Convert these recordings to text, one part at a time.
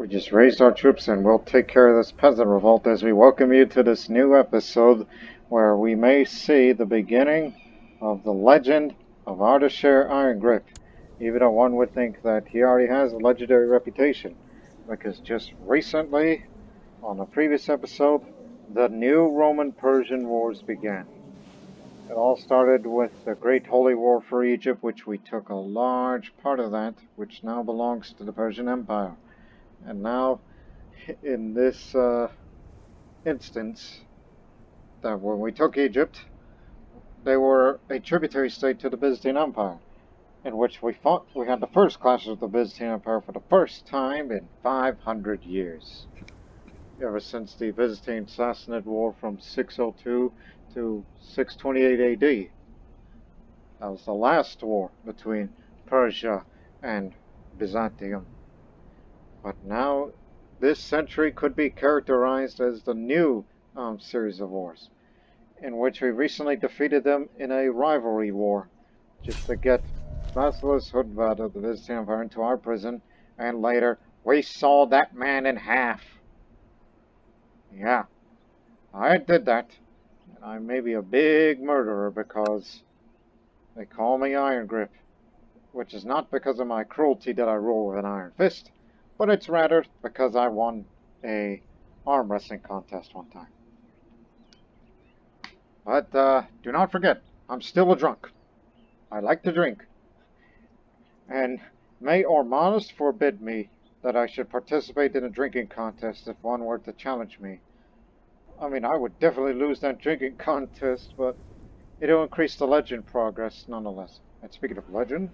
We just raised our troops and we'll take care of this peasant revolt as we welcome you to this new episode where we may see the beginning of the legend of Ardeshir Irongrip, even though one would think that he already has a legendary reputation, because just recently, on a previous episode, the new Roman-Persian wars began. It all started with the Great Holy War for Egypt, which we took a large part of that, which now belongs to the Persian Empire. And now, in this instance, that when we took Egypt, they were a tributary state to the Byzantine Empire, in which we fought. We had the first clash with the Byzantine Empire for the first time in 500 years. Ever since the Byzantine Sassanid War from 602 to 628 AD. That was the last war between Persia and Byzantium. But now, this century could be characterized as the new series of wars, in which we recently defeated them in a rivalry war, just to get Basileus Hudvad of the Byzantine Empire into our prison, and later, we sawed that man in half. Yeah, I did that, and I may be a big murderer because they call me Irongrip, which is not because of my cruelty that I rule with an iron fist, but it's rather because I won a arm wrestling contest one time. But do not forget, I'm still a drunk. I like to drink. And may Ormanus forbid me that I should participate in a drinking contest if one were to challenge me. I mean, I would definitely lose that drinking contest, but it'll increase the legend progress nonetheless. And speaking of legend,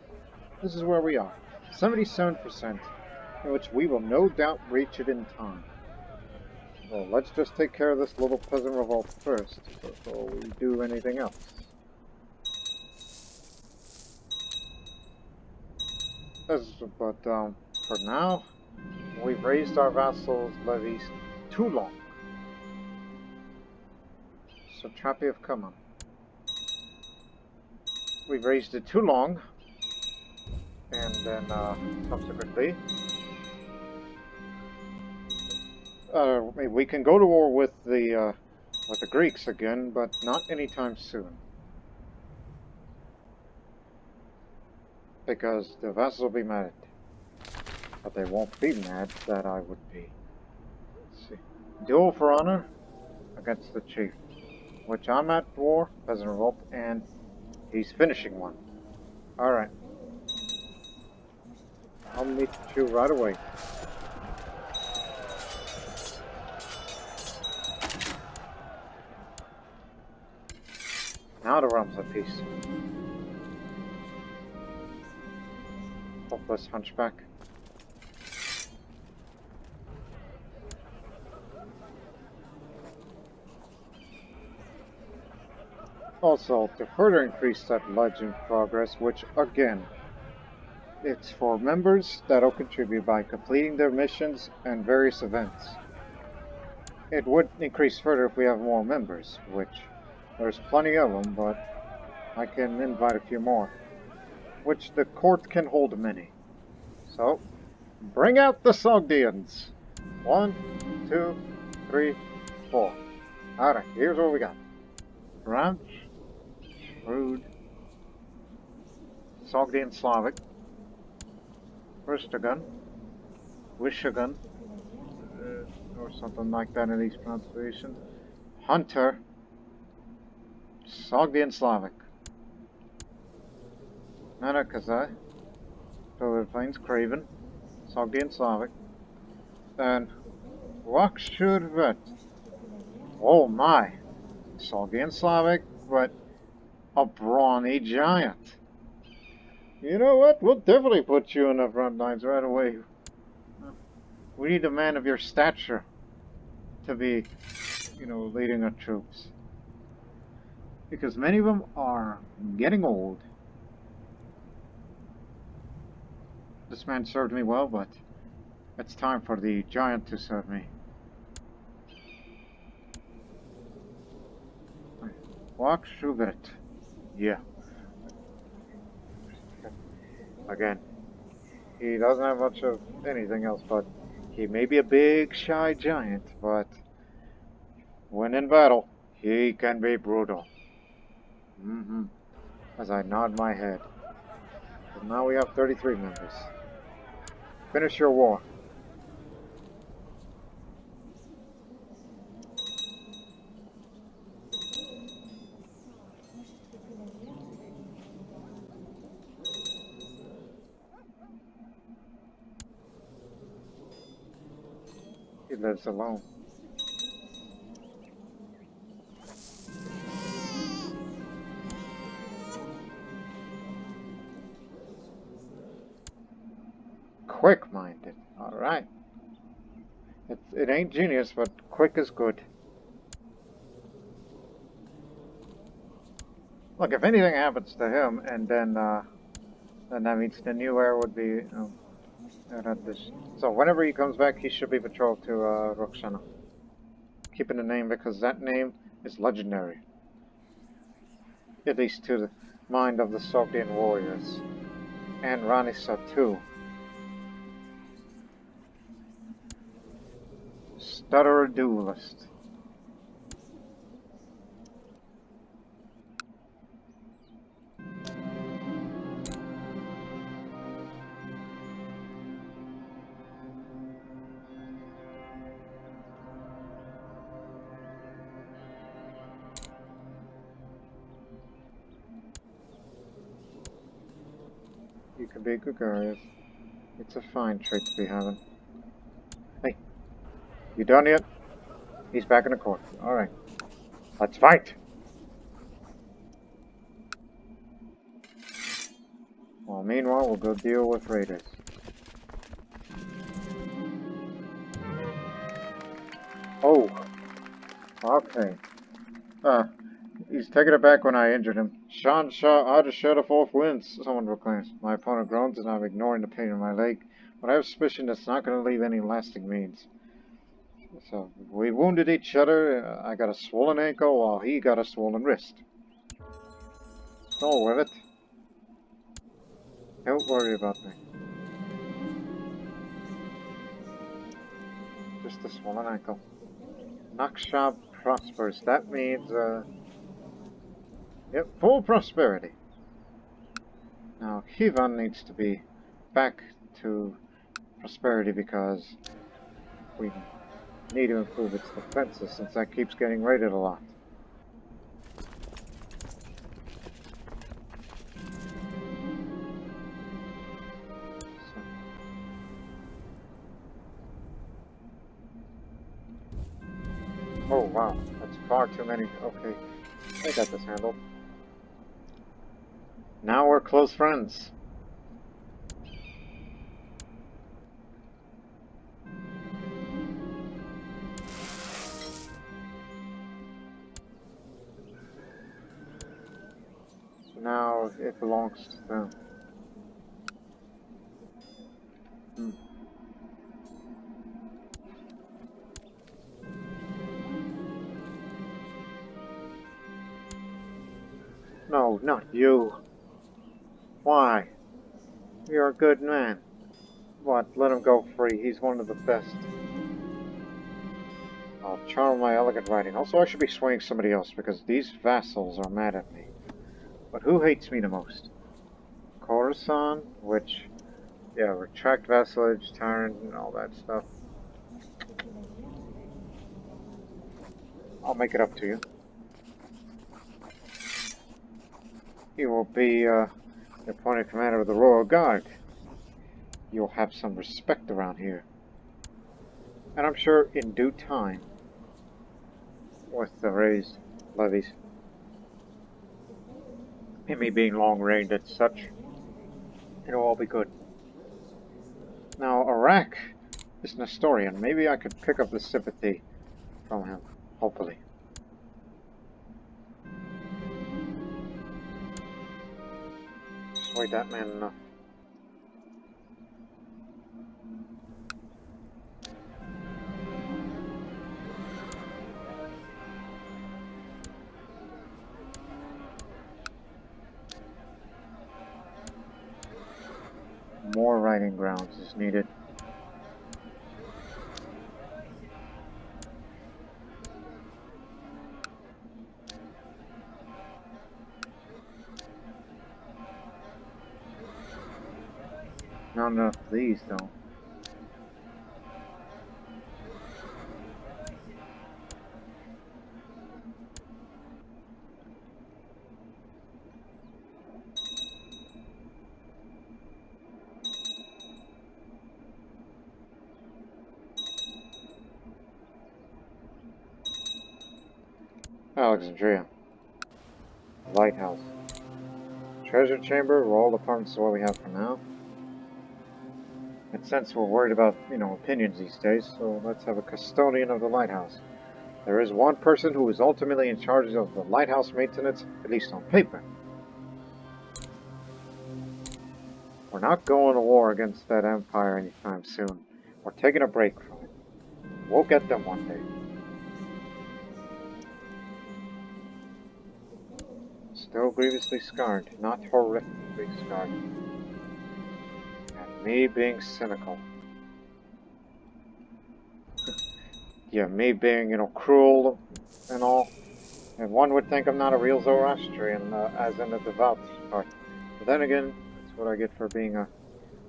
this is where we are. 77%. In which we will no doubt reach it in time. Well, let's just take care of this little peasant revolt first, before we do anything else. But for now, we've raised our vassals' levies too long. So Trappy of come on. We've raised it too long, and then subsequently, we can go to war with the Greeks again, but not anytime soon, because the vassals will be mad. But they won't be mad that I would be. Let's see. Duel for honor against the chief, which I'm at war, peasant revolt, and he's finishing one. All right, I'll meet you right away. Now the realm's at peace. Hopeless hunchback. Also, to further increase that legend progress, which again, it's for members that'll contribute by completing their missions and various events. It would increase further if we have more members, which there's plenty of them, but I can invite a few more, which the court can hold many. So, bring out the Sogdians. 1, 2, 3, 4. Alright, here's what we got. Ranch, Rude, Sogdian Slavic, Ristagun, Wishagun, or something like that in these pronunciations, Hunter, Sogdian Slavic, Nanakazai, Philippines, Craven, Sogdian Slavic, and Wakshurvet. Oh my! Sogdian Slavic, but a brawny giant. You know what? We'll definitely put you in the front lines right away. We need a man of your stature to be, leading our troops. Because many of them are getting old. This man served me well, but it's time for the giant to serve me. Walk Schubert. Yeah. Again, he doesn't have much of anything else, but He may be a big, shy giant, but when in battle, he can be brutal. As I nod my head. But now we have 33 members. Finish your war. He lives alone. Quick-minded. Alright. It ain't genius, but quick is good. Look, if anything happens to him, and then that means the new heir would be... So whenever he comes back, he should be betrothed to Roxana. Keeping the name because that name is legendary. At least to the mind of the Sogdian warriors. And Ranisa too. Stutterer duelist. You can be gregarious. It's a fine trait to be having. Hey, you done yet? He's back in the court. Alright. Let's fight! Well, meanwhile, we'll go deal with raiders. Oh! Okay. He's taking it back when I injured him. Shahanshah Ardeshir the fourth wins, someone proclaims. My opponent groans and I'm ignoring the pain in my leg, but I have a suspicion that's not going to leave any lasting means. So, we wounded each other. I got a swollen ankle while he got a swollen wrist. Don't with it. Don't worry about me. Just a swollen ankle. Nakshab prospers. That means, yep, full prosperity. Now, Kivan needs to be back to prosperity because we need to improve its defenses since that keeps getting raided a lot. Oh wow, that's far too many. Okay, I got this handled. Now we're close friends. So now it belongs to them. No, not you. Why? You're a good man. What? Let him go free. He's one of the best. I'll charm my elegant writing. Also, I should be swaying somebody else because these vassals are mad at me. But who hates me the most? Khorasan, which, yeah, retract vassalage, tyrant, and all that stuff. I'll make it up to you. You will be the appointed commander of the Royal Guard. You'll have some respect around here. And I'm sure in due time, with the raised levies, and me being long-ranged and such, it'll all be good. Now, Iraq is Nestorian. Maybe I could pick up the sympathy from him, hopefully. Persuade that man enough. More riding grounds is needed. not enough of these, though. Alexandria. Lighthouse. Treasure chamber, roll apartments is what we have for now. And since we're worried about, opinions these days, so let's have a custodian of the lighthouse. There is one person who is ultimately in charge of the lighthouse maintenance, at least on paper. We're not going to war against that empire anytime soon. We're taking a break from it. We'll get them one day. Still grievously scarred, not horrifically scarred. And me being cynical. Yeah, me being, cruel and all. And one would think I'm not a real Zoroastrian, as in a devout part. But then again, that's what I get for being a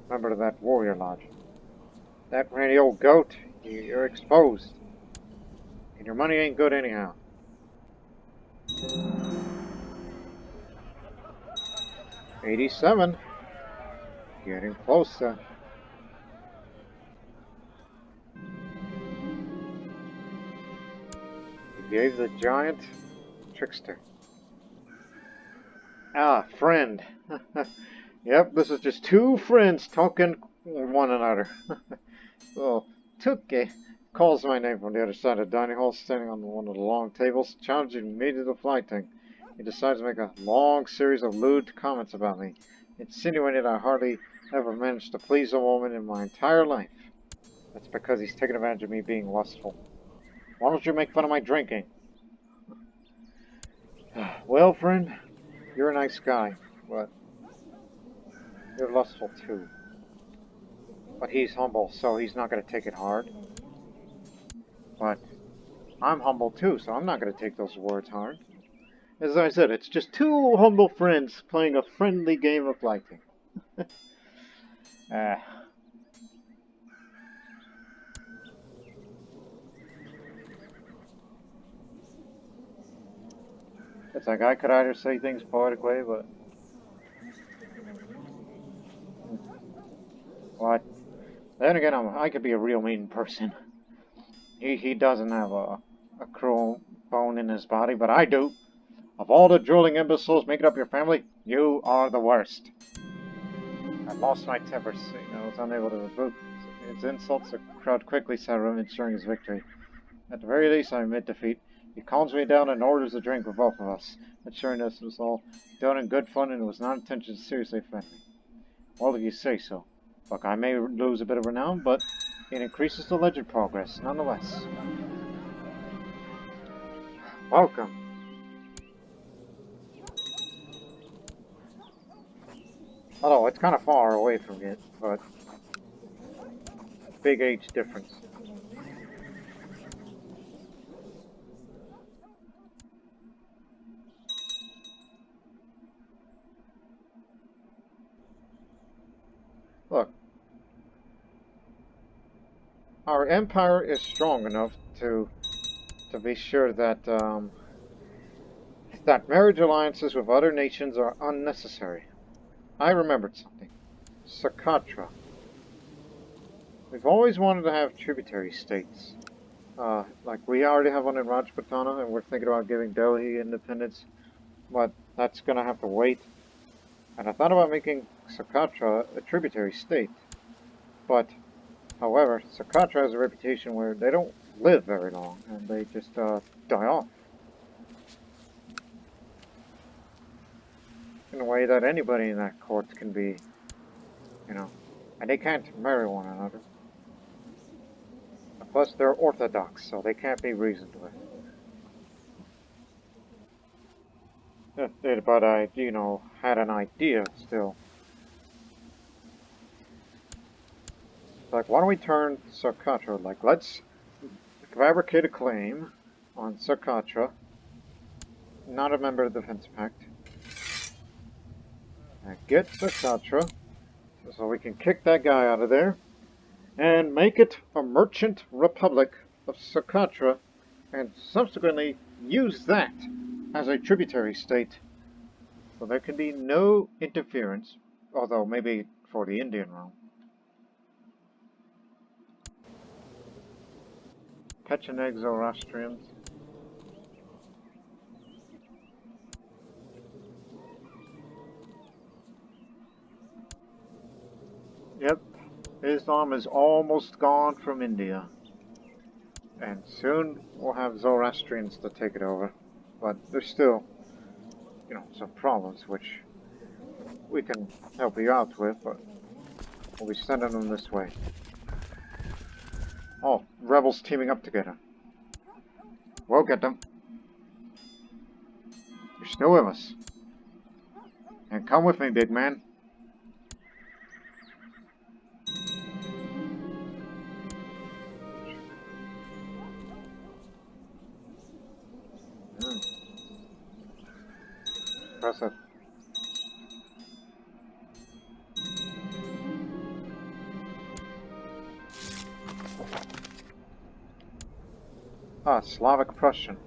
member of that warrior lodge. That randy old goat, you're exposed. And your money ain't good anyhow. 87. Getting closer. You gave the giant trickster. Ah, friend. Yep, this is just two friends talking one another. Oh, Tuke calls my name from the other side of the dining hall, standing on one of the long tables, challenging me to the fighting. He decides to make a long series of lewd comments about me, insinuating I hardly ever managed to please a woman in my entire life. That's because he's taking advantage of me being lustful. Why don't you make fun of my drinking? Well, friend, you're a nice guy, but you're lustful too. But he's humble, so he's not going to take it hard. But I'm humble too, so I'm not going to take those words hard. As I said, it's just two humble friends playing a friendly game of lighting. It's like I could either say things poetic way, but... What? Then again, I could be a real mean person. He doesn't have a cruel bone in his body, but I do. Of all the drooling imbeciles making up your family, you are the worst. I lost my temper, I was unable to rebuke his insults. The crowd quickly sat around ensuring his victory. At the very least, I admit defeat. He calms me down and orders a drink for both of us, ensuring this was all done in good fun and it was not intended to seriously offend me. Well, if you say so. Look, I may lose a bit of renown, but it increases the legend progress, nonetheless. Welcome. Although, it's kind of far away from it, but big age difference. Look, our empire is strong enough to be sure that that marriage alliances with other nations are unnecessary. I remembered something. Sakatra. We've always wanted to have tributary states. Like we already have one in Rajputana, and we're thinking about giving Delhi independence, but that's gonna have to wait. And I thought about making Sakatra a tributary state. But, however, Sakatra has a reputation where they don't live very long, and they just die off. In a way that anybody in that court can be, and they can't marry one another. Plus, they're orthodox, so they can't be reasoned with. But I, had an idea still. Like, why don't we turn Sakatra, like, let's fabricate a claim on Sakatra, not a member of the Defense Pact, and get Sakatra So we can kick that guy out of there and make it a merchant republic of Socotra and subsequently use that as a tributary state. So there can be no interference, although maybe for the Indian realm. Pecheneg Zoroastrians. Yep, Islam is almost gone from India. And soon we'll have Zoroastrians to take it over. But there's still, some problems which we can help you out with, but we'll be sending them this way. Oh, rebels teaming up together. We'll get them. You're still with us. And come with me, big man. Press it. Slavic Prussian.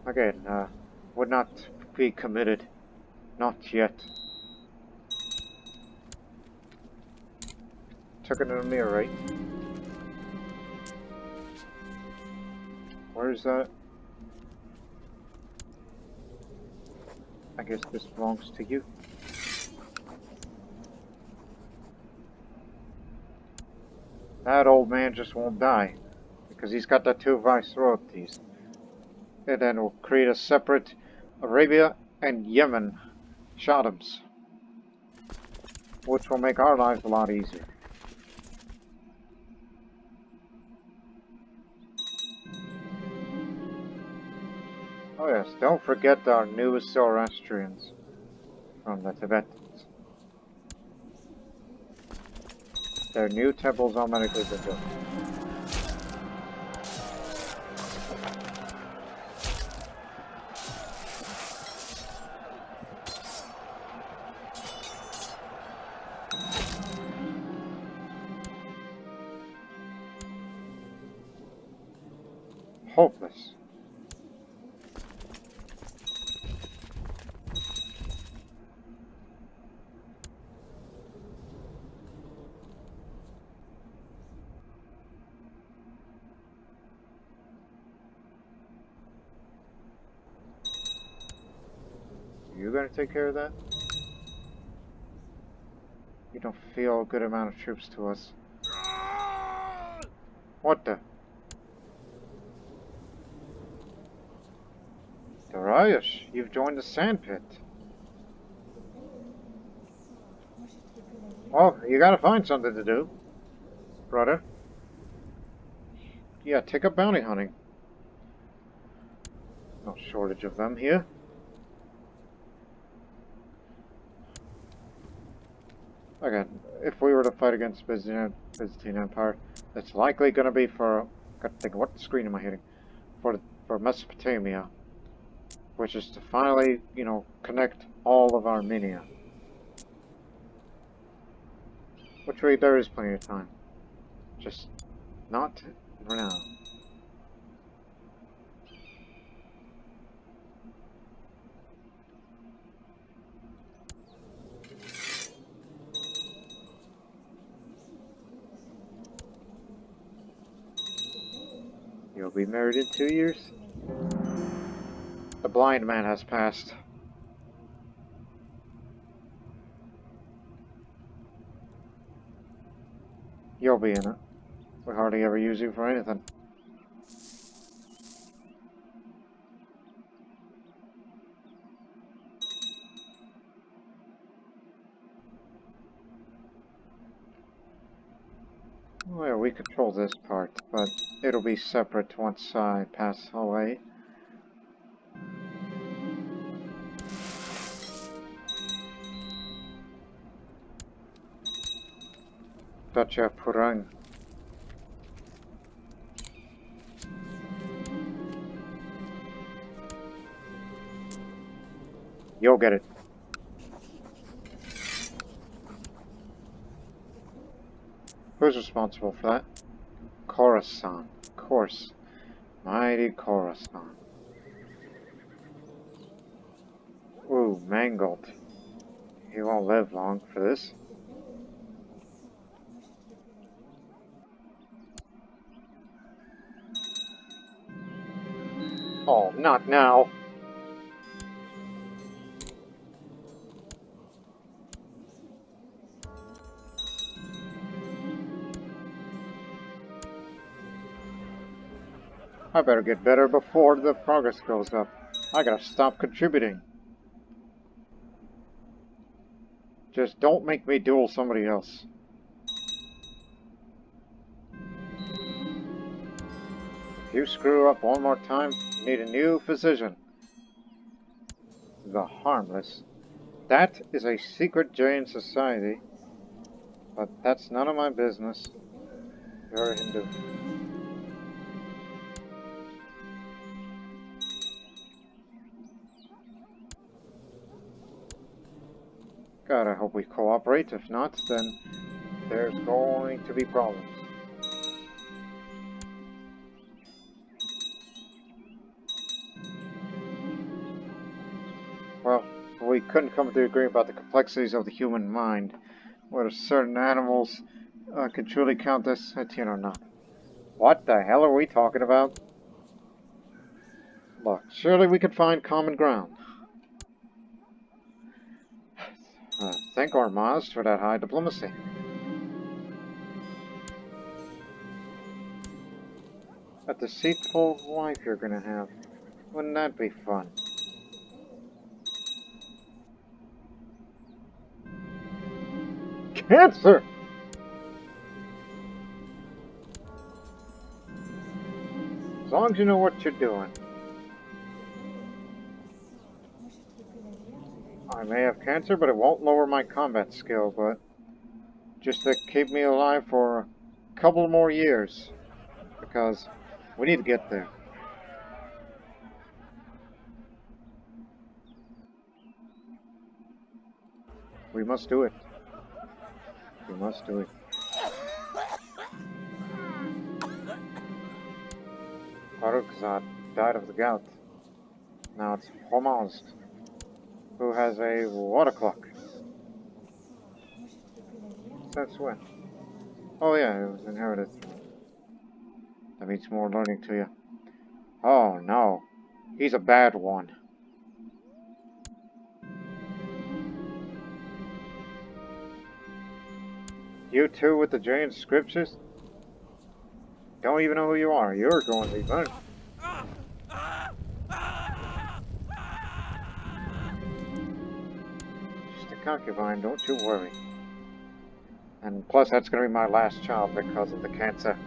Again, would not be committed. Not yet. Took it in a mirror, right? Where's that? I guess this belongs to you. That old man just won't die, because he's got the two viceroyalties. And then we'll create a separate Arabia and Yemen Shahdoms, which will make our lives a lot easier. Oh yes, don't forget our newest Zoroastrians from the Tibetans. Their new temples automatically built. Hopeless. You gonna take care of that? You don't feel a good amount of troops to us. What the? Darius, you've joined the sandpit. Well, you gotta find something to do, brother. Yeah, take up bounty hunting. No shortage of them here. Again, if we were to fight against Byzantine Empire, it's likely going to be for... Gotta think, what screen am I hitting? For Mesopotamia, which is to finally, connect all of Armenia. Which way there is plenty of time. Just not for now. You'll be married in 2 years? The blind man has passed. You'll be in it. We hardly ever use you for anything. Well, we control this part, but it'll be separate once I pass away. Gotcha, Perun. You'll get it. Who's responsible for that? Khorasan. Of course. Mighty Khorasan. Ooh, mangled. He won't live long for this. Oh, not now. I better get better before the progress goes up. I gotta stop contributing. Just don't make me duel somebody else. If you screw up one more time, you need a new physician. The Harmless. That is a secret giant society. But that's none of my business. You're a Hindu. God, I hope we cooperate. If not, then there's going to be problems. Well, we couldn't come to agree about the complexities of the human mind, whether certain animals can truly count as sentient or not. What the hell are we talking about? Look, surely we could find common ground. Thank our Maz for that high diplomacy. A deceitful wife you're gonna have. Wouldn't that be fun? Cancer! As long as you know what you're doing. I may have cancer, but it won't lower my combat skill, but just to keep me alive for a couple more years. Because we need to get there. We must do it. We must do it. Farrukhzad died of the gout. Now it's Hormozd, who has a water clock. Since when? Oh yeah, it was inherited. That means more learning to you. Oh no, he's a bad one. You two with the giant scriptures? Don't even know who you are. You're going to be burned. Just a concubine, don't you worry. And plus, that's going to be my last child because of the cancer.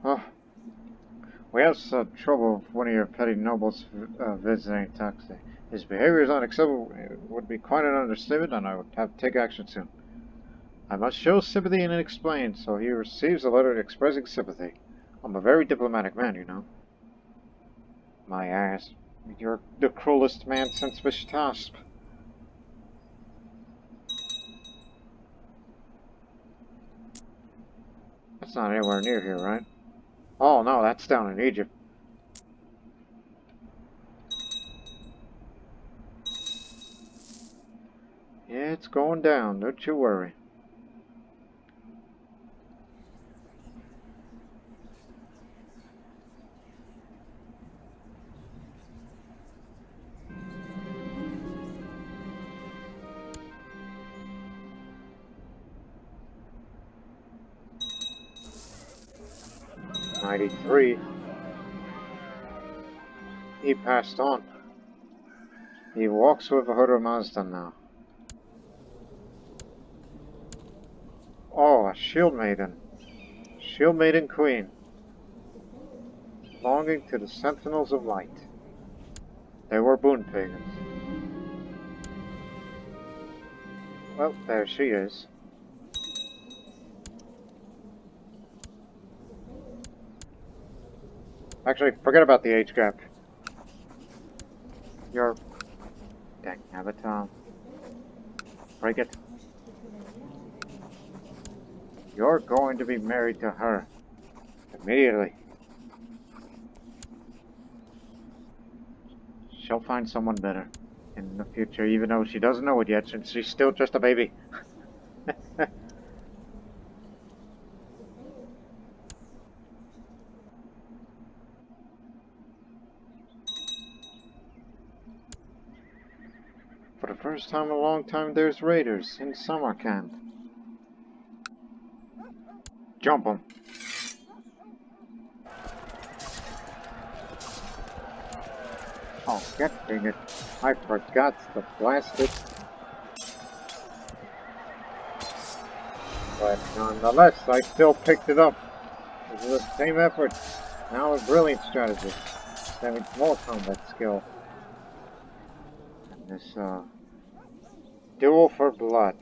Oh, we have some trouble with one of your petty nobles visiting Taxi. His behavior is unacceptable. It would be quite an understatement, and I would have to take action soon. I must show sympathy and explain, so he receives a letter expressing sympathy. I'm a very diplomatic man, you know. My ass. You're the cruelest man since Vishtasp. That's not anywhere near here, right? Oh no, that's down in Egypt. Yeah, it's going down, don't you worry. '93. He passed on. He walks with Ahura Mazda now. Oh, a Shieldmaiden. Shieldmaiden Queen. Belonging to the Sentinels of Light. They were boon pagans. Well, there she is. Actually, forget about the age gap. You're... Dang, Avatar. Break it. You're going to be married to her. Immediately. She'll find someone better in the future, even though she doesn't know it yet, since she's still just a baby. For the first time in a long time, there's raiders in Samarkand. Jump them. Oh, god dang it. I forgot to blast it. But nonetheless, I still picked it up. This is the same effort. Now a brilliant strategy. Having more combat skill. And this, duel for blood.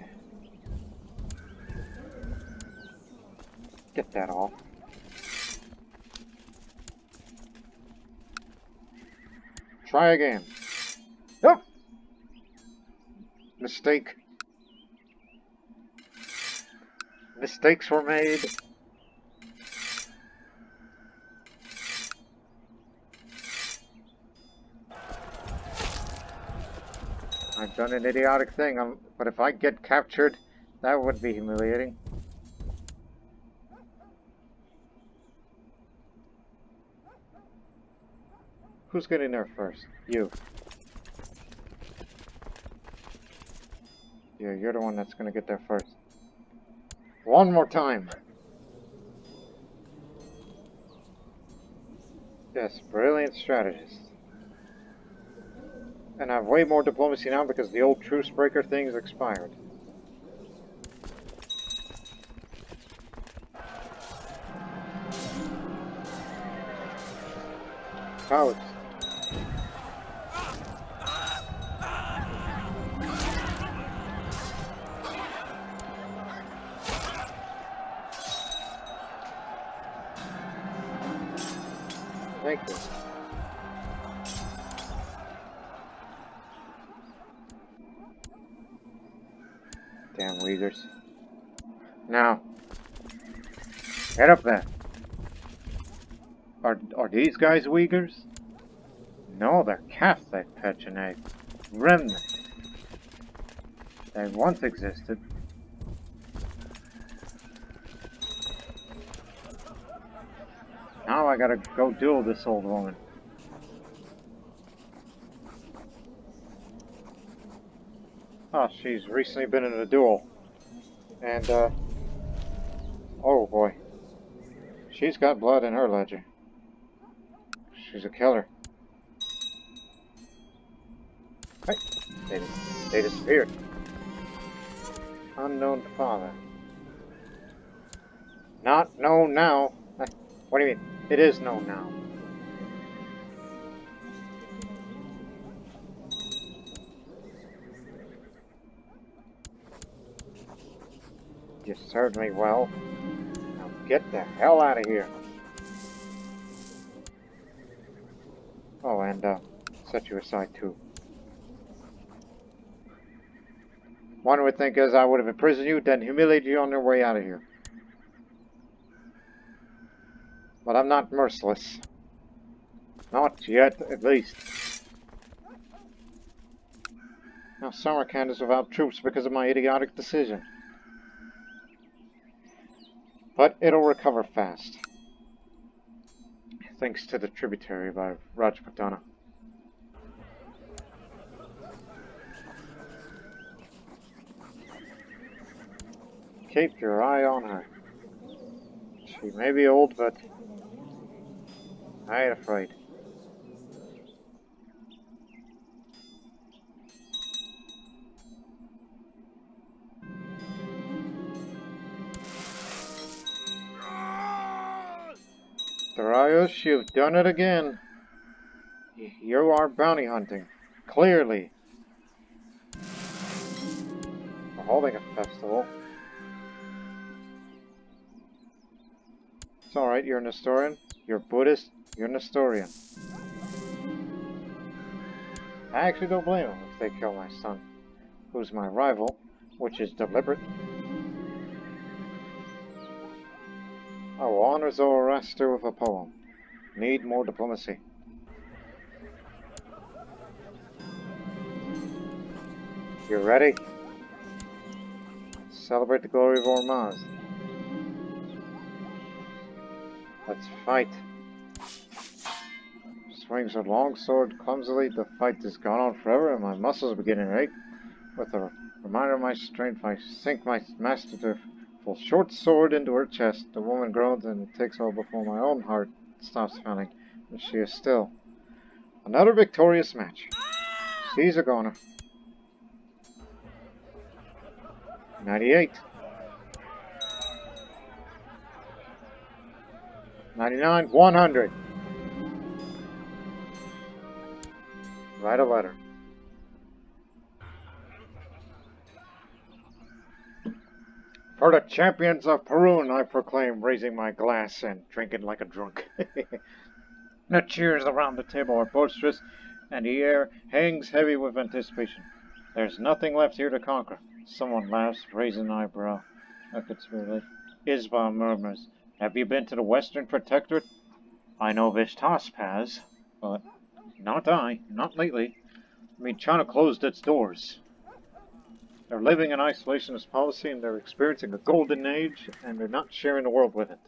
Get that off. Try again. Nope! Mistake. Mistakes were made. I've done an idiotic thing, but if I get captured, that would be humiliating. Who's getting there first? You. Yeah, you're the one that's gonna get there first. One more time. Yes, brilliant strategist. And I have way more diplomacy now because the old truce breaker thing's expired. Cowards. Thank you. Damn Uyghurs. Now, head up there. Are these guys Uyghurs? No, they're Catholic Pecheneg. Remnant. They once existed. Now I gotta go duel this old woman. Oh, she's recently been in a duel. And, oh boy. She's got blood in her ledger. She's a killer. Hey, they disappeared. Unknown father. Not known now. What do you mean? It is known now. You served me well. Now get the hell out of here. Oh, and, set you aside too. One would think as I would have imprisoned you, then humiliated you on your way out of here. But I'm not merciless. Not yet, at least. Now Samarkand is without troops because of my idiotic decision. But it'll recover fast. Thanks to the tributary by Rajputana. Keep your eye on her. She may be old, but I ain't afraid. Darius, you've done it again. You are bounty hunting. Clearly. We're holding a festival. It's alright, you're a Nestorian. You're Buddhist. You're a Nestorian. I actually don't blame them if they kill my son, who's my rival, which is deliberate. I will honor Zoroaster with a poem. Need more diplomacy. You ready? Celebrate the glory of Ormaz. Let's fight. Swings her long sword clumsily. The fight has gone on forever, and my muscles are beginning to ache. With a reminder of my strength, I sink my masterful short sword into her chest. The woman groans, and it takes all before my own heart stops pounding, and she is still. Another victorious match. She's a goner. 98. 99. 100. Write a letter. For the champions of Perun, I proclaim, raising my glass and drinking like a drunk. The cheers around the table are boisterous, and the air hangs heavy with anticipation. There's nothing left here to conquer. Someone laughs, raising an eyebrow. Relief. Isba murmurs, have you been to the Western Protectorate? I know Vishtas has, but not I, not lately. I mean, China closed its doors. They're living an isolationist policy, and they're experiencing a golden age, and they're not sharing the world with it.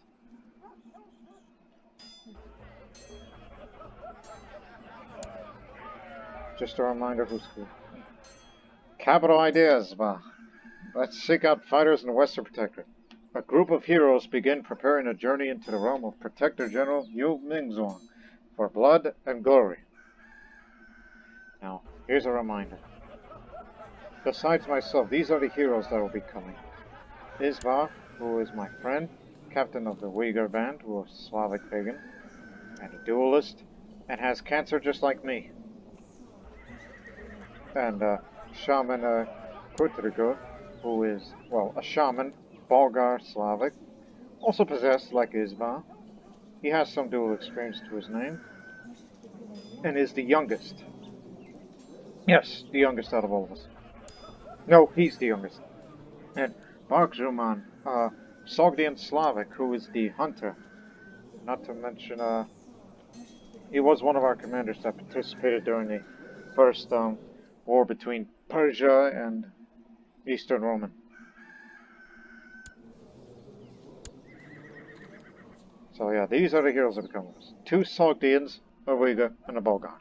Just a reminder who's cool. Capital ideas, bah. Let's seek out fighters in the Western Protectorate. A group of heroes begin preparing a journey into the realm of Protector General Yu Mingzuang for blood and glory. Now, here's a reminder. Besides myself, these are the heroes that will be coming. Isva, who is my friend, captain of the Uyghur band, who is Slavic Pagan, and a duelist, and has cancer just like me. And Shaman Kutrigo, who is, well, a shaman, Bulgar Slavic, also possessed like Isva. He has some dual experience to his name, and is the youngest. Yes, the youngest out of all of us. No, he's the youngest. And Barkzuman, Sogdian Slavic, who is the hunter. Not to mention, he was one of our commanders that participated during the first war between Persia and Eastern Roman. So yeah, these are the heroes that become with us. 2 Sogdians, a Uyghur, and a Bulgar.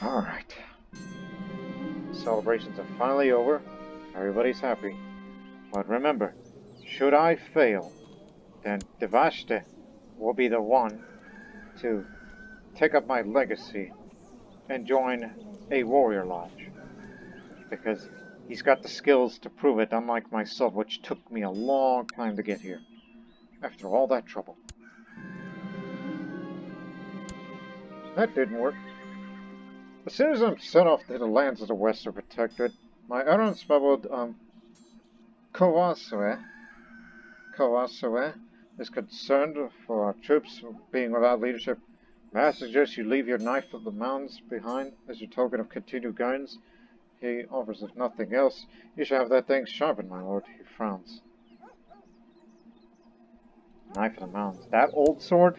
Alright. Celebrations are finally over. Everybody's happy. But remember, should I fail, then Devashte will be the one to take up my legacy and join a warrior lodge. Because he's got the skills to prove it, unlike myself, which took me a long time to get here. After all that trouble. That didn't work. As soon as I'm sent off to the lands of the Western Protectorate, my unspelled Kawasue is concerned for our troops being without leadership. May I suggest you leave your knife of the mountains behind as your token of continued guidance? He offers, if nothing else, you should have that thing sharpened, my lord. He frowns. Knife of the mountains. That old sword?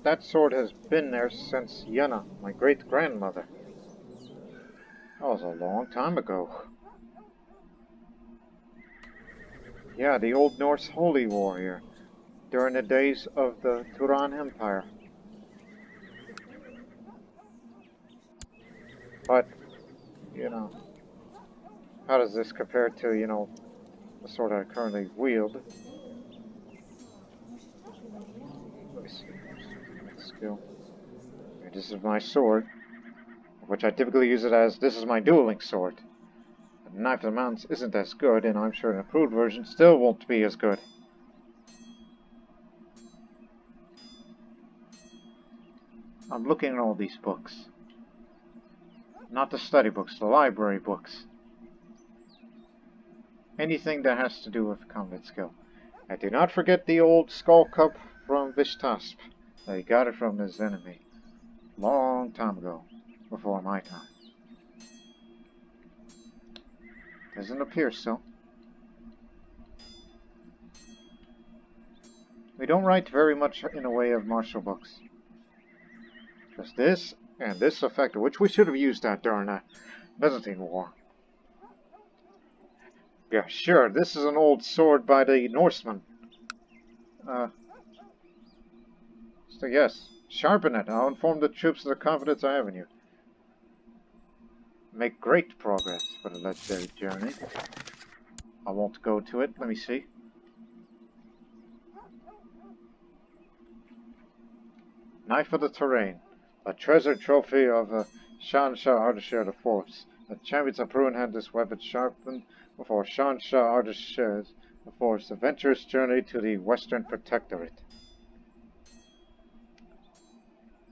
That sword has been there since Yenna, my great-grandmother. That was a long time ago. Yeah, the Old Norse holy warrior, during the days of the Turan Empire. But, you know, how does this compare to, you know, the sword I currently wield? Let me see. Skill. Okay, this is my sword, which I typically use it as, this is my dueling sword. The Knife of the Mountains isn't as good, and I'm sure an improved version still won't be as good. I'm looking at all these books. Not the study books, the library books. Anything that has to do with combat skill. And do not forget the old skull cup from Vishtasp. He got it from his enemy. Long time ago. Before my time. Doesn't appear so. We don't write very much in the way of martial books. Just this, and this effector, which we should have used that during the Byzantine War. Yeah, sure, this is an old sword by the Norsemen. So yes, sharpen it. I'll inform the troops of the confidence I have in you. Make great progress for the legendary journey. I won't go to it. Let me see. Knife of the Terrain. A treasure trophy of Shahanshah Ardeshir the Fourth. The champions of Perun had this weapon sharpened before Shahanshah Ardeshir the Fourth's adventurous journey to the Western Protectorate.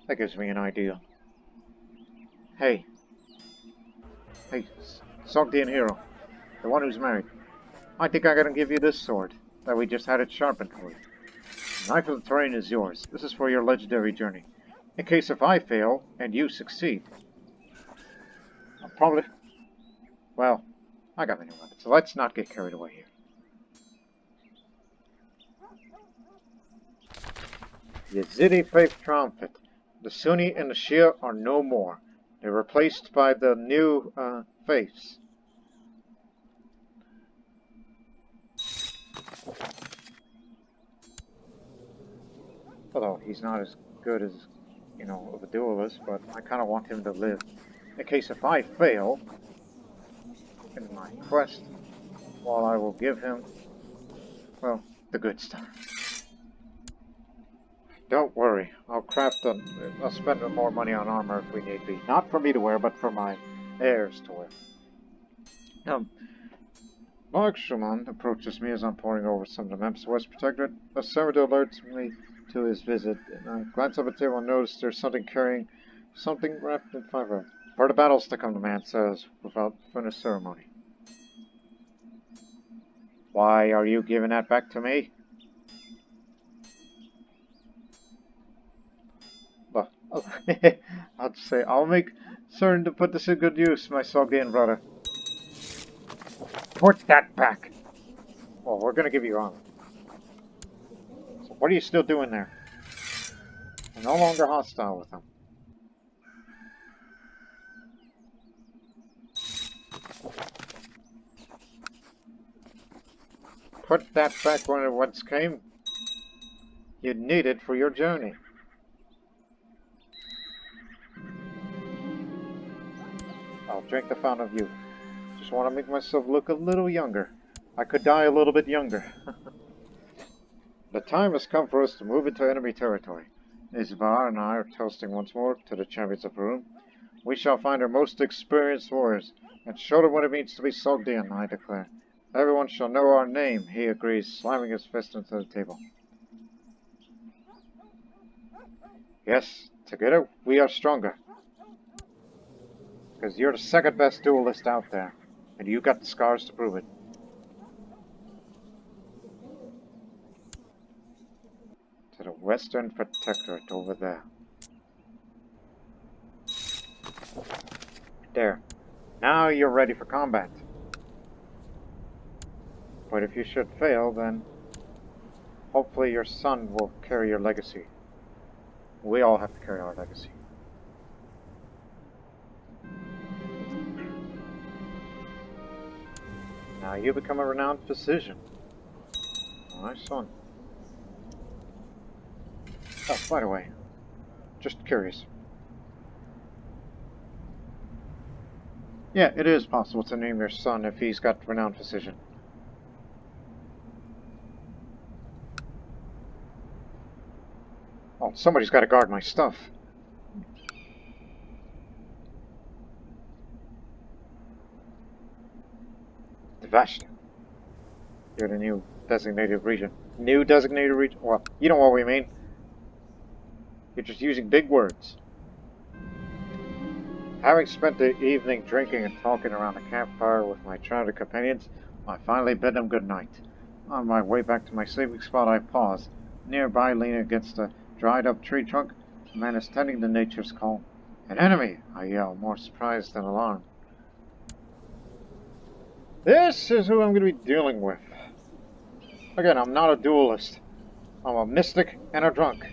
That gives me an idea. Hey, Sogdian hero, the one who's married. I think I gotta give you this sword that we just had it sharpened for you. The Knife of the Terrain is yours. This is for your legendary journey. In case if I fail and you succeed, I'll probably... Well, I got many weapons, so let's not get carried away here. Yazidi Faith Triumphant. The Sunni and the Shia are no more. They're replaced by the new faiths. Although he's not as good as, of a duelist, but I kind of want him to live. In case if I fail in my quest, well, I will give him, well, the good stuff. Don't worry, I'll spend more money on armor if we need be. Not for me to wear, but for my heirs to wear. Mark Schumann approaches me as I'm poring over some of the maps of West Protectorate. A servitor alerts me to his visit, and I glance up at the table and notice there's something wrapped in fiber. For the battles to come, the man says, without further ceremony. Why are you giving that back to me? Well, I'll just say, I'll make certain to put this in good use, my Sogdian brother. Put that back! Well, we're gonna give you armor. So what are you still doing there? I'm no longer hostile with them. Put that back when it once came. You'd need it for your journey. I'll drink the fountain of youth. Just want to make myself look a little younger. I could die a little bit younger. The time has come for us to move into enemy territory. Isbar and I are toasting once more to the champions of Perun. We shall find our most experienced warriors, and show them what it means to be Sogdian, I declare. Everyone shall know our name, he agrees, slamming his fist into the table. Yes, together we are stronger. Because you're the second best duelist out there, and you got the scars to prove it. To the Western Protectorate over there. There. Now you're ready for combat. But if you should fail, then hopefully your son will carry your legacy. We all have to carry our legacy. Now you become a renowned physician. My son. Oh, by the way, just curious. Yeah, it is possible to name your son if he's got renowned physician. Oh, somebody's got to guard my stuff. Devastation. You're the new designated region. New designated region? Well, you know what we mean. You're just using big words. Having spent the evening drinking and talking around the campfire with my traveling companions, I finally bid them good night. On my way back to my sleeping spot, I paused. Nearby, leaning against a dried-up tree trunk, a man is tending to nature's call. An enemy! I yelled, more surprised than alarmed. This is who I'm going to be dealing with. Again, I'm not a duelist. I'm a mystic and a drunk.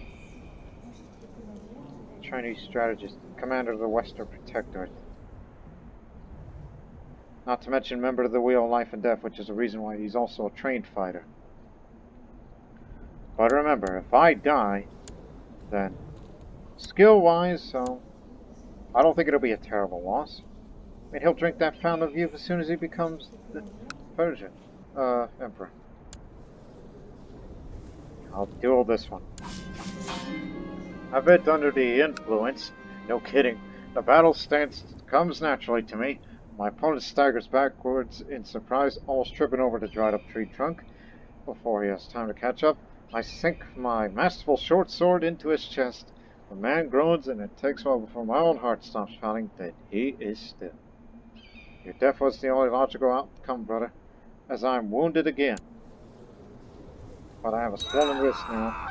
Chinese strategist, commander of the Western Protectorate. Not to mention member of the Wheel of Life and Death, which is the reason why he's also a trained fighter. But remember, if I die, then skill-wise, I don't think it'll be a terrible loss. I mean, he'll drink that fountain of youth as soon as he becomes the Persian, Emperor. I'll duel this one. A bit under the influence. No kidding. The battle stance comes naturally to me. My opponent staggers backwards in surprise, almost tripping over the dried-up tree trunk. Before he has time to catch up, I sink my masterful short sword into his chest. The man groans, and it takes a while before my own heart stops pounding that he is still. Your death was the only logical outcome, brother, as I am wounded again. But I have a swollen wrist now.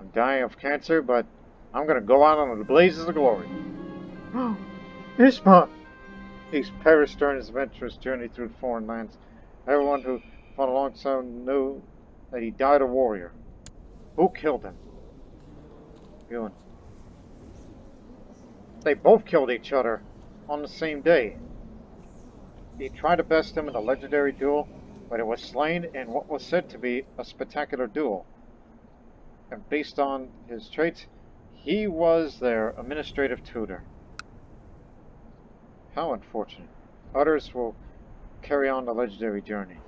I'm dying of cancer, but I'm going to go out on the blazes of glory. Ishma! He's perished during his adventurous journey through foreign lands. Everyone who fought alongside him knew that he died a warrior. Who killed him? Ewan. They both killed each other on the same day. He tried to best him in a legendary duel, but it was slain in what was said to be a spectacular duel. And based on his traits, he was their administrative tutor. How unfortunate. Others will carry on the legendary journey.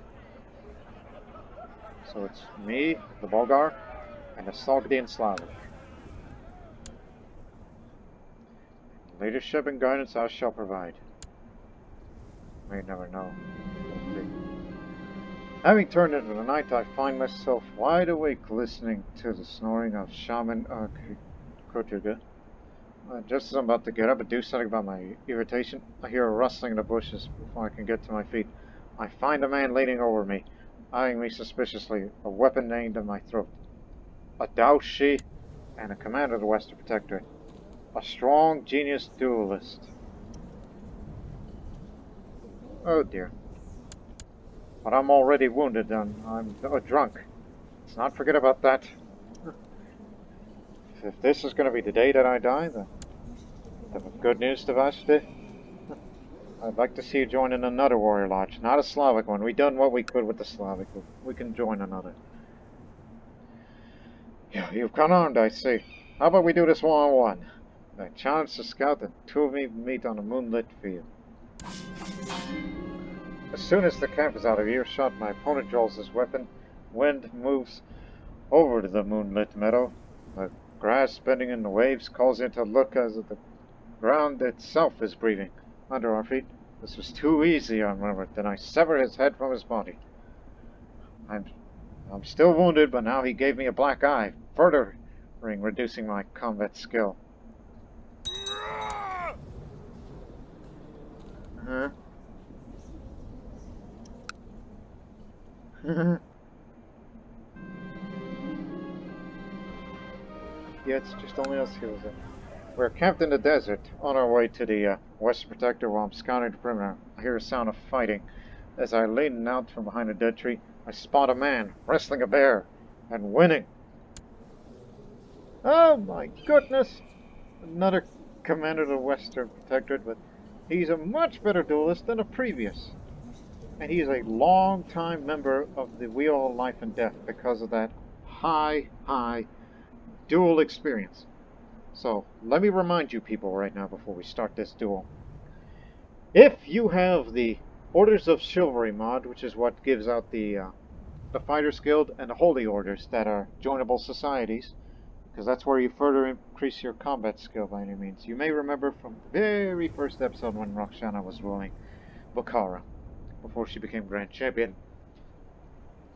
So it's me, the Bulgar, and the Sogdian Slavic. Leadership and guidance I shall provide. May never know. Having turned into the night, I find myself wide awake listening to the snoring of Shaman Kotuga. Just as I'm about to get up and do something about my irritation, I hear a rustling in the bushes before I can get to my feet. I find a man leaning over me, eyeing me suspiciously, a weapon aimed at my throat. A Daoshi and a commander of the Western Protectorate. A strong, genius duelist. Oh dear. But I'm already wounded and I'm drunk. Let's not forget about that. If this is going to be the day that I die, then good news to Vashti. I'd like to see you join in another warrior lodge, not a Slavic one. We've done what we could with the Slavic. We can join another. You've come armed, I see. How about we do this one-on-one? I challenge the scout and two of me meet on a moonlit field. As soon as the camp is out of earshot, my opponent draws his weapon. Wind moves over to the moonlit meadow. The grass bending in the waves calls you to look as if the ground itself is breathing under our feet. This was too easy, I murmured. Then I severed his head from his body. I'm still wounded, but now he gave me a black eye, further reducing my combat skill. Yeah, it's just only us here. We're camped in the desert, on our way to the Western Protector while I'm scouting the perimeter. I hear a sound of fighting. As I lean out from behind a dead tree, I spot a man wrestling a bear and winning. Oh my goodness! Another commander of the Western Protectorate, but he's a much better duelist than the previous. And he's a long-time member of the Wheel of Life and Death because of that high duel experience. So, let me remind you people right now before we start this duel. If you have the Orders of Chivalry mod, which is what gives out the Fighters Guild and the Holy Orders that are joinable societies, because that's where you further increase your combat skill by any means. You may remember from the very first episode when Roxana was ruling Bukhara, before she became Grand Champion.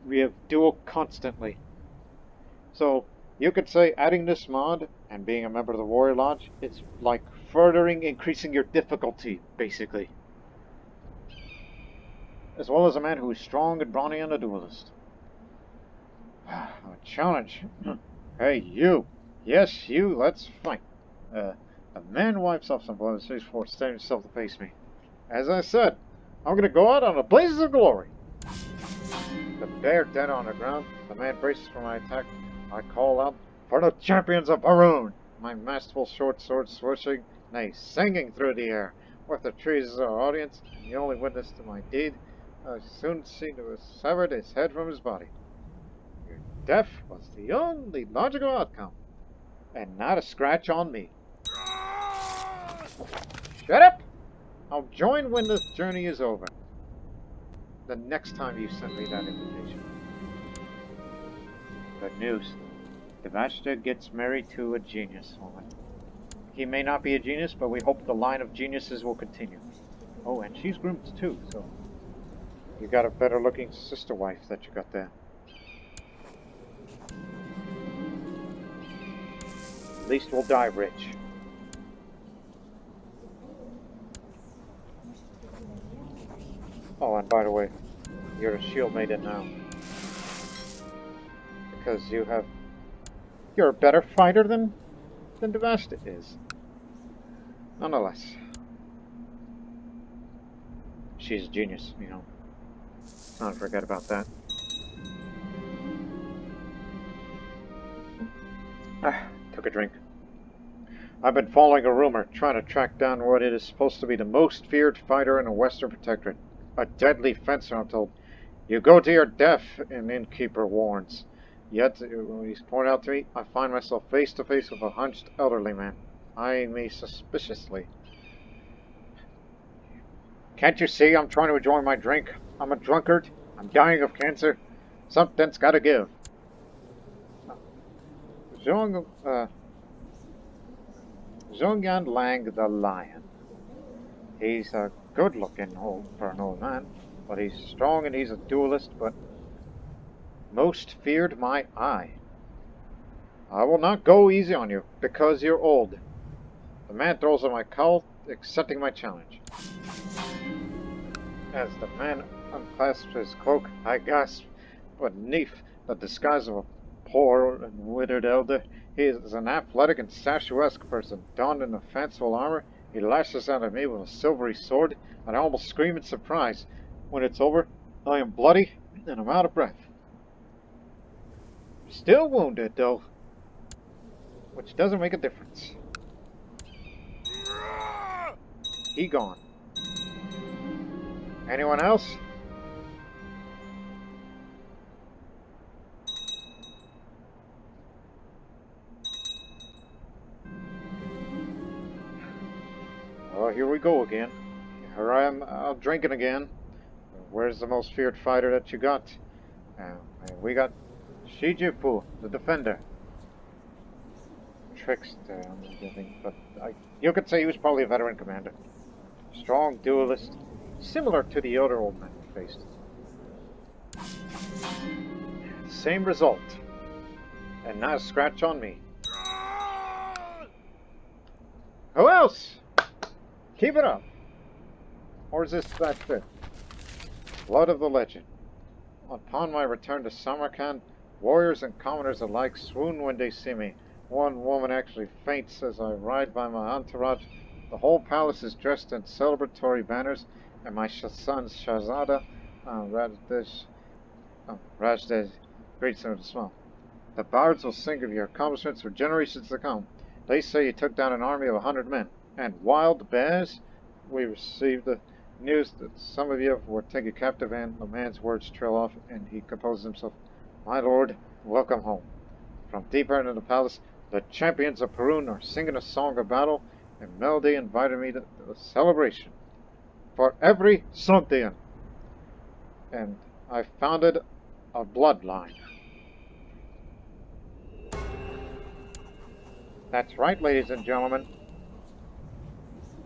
We have duel constantly. So, you could say adding this mod and being a member of the Warrior Lodge, it's like furthering increasing your difficulty, basically. As well as a man who is strong and brawny and a duelist. A challenge. Hey, you. Yes, you. Let's fight. The man wipes off some blood and says before standing himself to face me. As I said, I'm going to go out on a blaze of glory. The bear dead on the ground. The man braces for my attack. I call out, for the champions of Perun! My masterful short sword swishing, nay, singing through the air. With the trees as our audience, and the only witness to my deed, I soon seen to have severed his head from his body. Your death was the only logical outcome, and not a scratch on me. Shut up! I'll join when the journey is over. The next time you send me that invitation. Good news. Devashta gets married to a genius woman. He may not be a genius, but we hope the line of geniuses will continue. Oh, and she's groomed too, so... You got a better looking sister wife that you got there. At least we'll die rich. Oh, and by the way, you're a Shieldmaiden now. Because you're a better fighter than Devashta is. Nonetheless. She's a genius, you know. Don't forget about that. Took a drink. I've been following a rumor, trying to track down what it is supposed to be the most feared fighter in the Western Protectorate. A deadly fencer, I'm told. You go to your death, an innkeeper warns. Yet, when he's pointed out to me, I find myself face to face with a hunched elderly man, eyeing me suspiciously. Can't you see I'm trying to enjoy my drink? I'm a drunkard. I'm dying of cancer. Something's gotta give. Zhongyan Lang the Lion. He's a good-looking for an old man, but he's strong and he's a duelist, but most feared my eye. I will not go easy on you, because you're old. The man throws on my cowl, accepting my challenge. As the man unclasps his cloak, I gasp. Beneath the disguise of a poor and withered elder, he is an athletic and statuesque person, donned in a fanciful armor. He lashes out at me with a silvery sword, and I almost scream in surprise. When it's over, I am bloody and I'm out of breath. Still wounded, though, which doesn't make a difference. He gone. Anyone else? Well, here we go again. Here I am, out drinking again. Where's the most feared fighter that you got? We got Shijifu, the defender. Trickster, I'm giving, but you could say he was probably a veteran commander. Strong duelist, similar to the other old man we faced. Same result, and not a scratch on me. Who else? Keep it up. Or is this that fit? Blood of the legend. Upon my return to Samarkand, warriors and commoners alike swoon when they see me. One woman actually faints as I ride by my entourage. The whole palace is dressed in celebratory banners, and my son Shahzada Rajdesh greets him with a smile. The bards will sing of your accomplishments for generations to come. They say you took down an army of 100 men, and wild bears. We received the news that some of you were taken captive, and the man's words trail off, and he composes himself. My lord, welcome home. From deeper into the palace, the champions of Perun are singing a song of battle, and Melody invited me to the celebration for every Sogdian. And I founded a bloodline. That's right, ladies and gentlemen.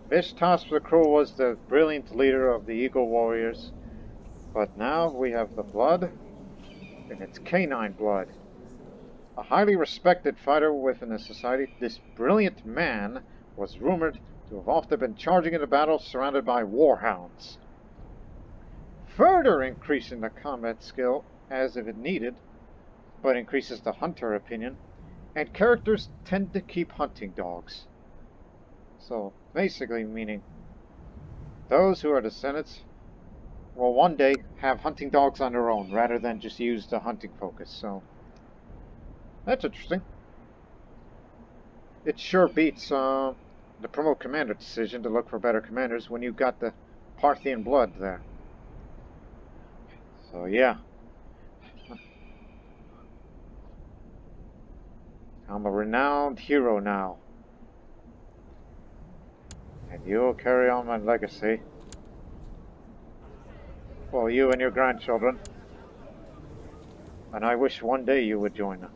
Vishtas the Cruel was the brilliant leader of the Eagle Warriors, but now we have the blood, and it's canine blood. A highly respected fighter within the society, this brilliant man was rumored to have often been charging into battle surrounded by warhounds, further increasing the combat skill as if it needed, but increases the hunter opinion, and characters tend to keep hunting dogs. So basically meaning those who are descendants will one day have hunting dogs on their own rather than just use the hunting focus. So that's interesting. It sure beats the promote commander decision to look for better commanders when you've got the Parthian blood there. So yeah. I'm a renowned hero now. And you'll carry on my legacy. Well, you and your grandchildren. And I wish one day you would join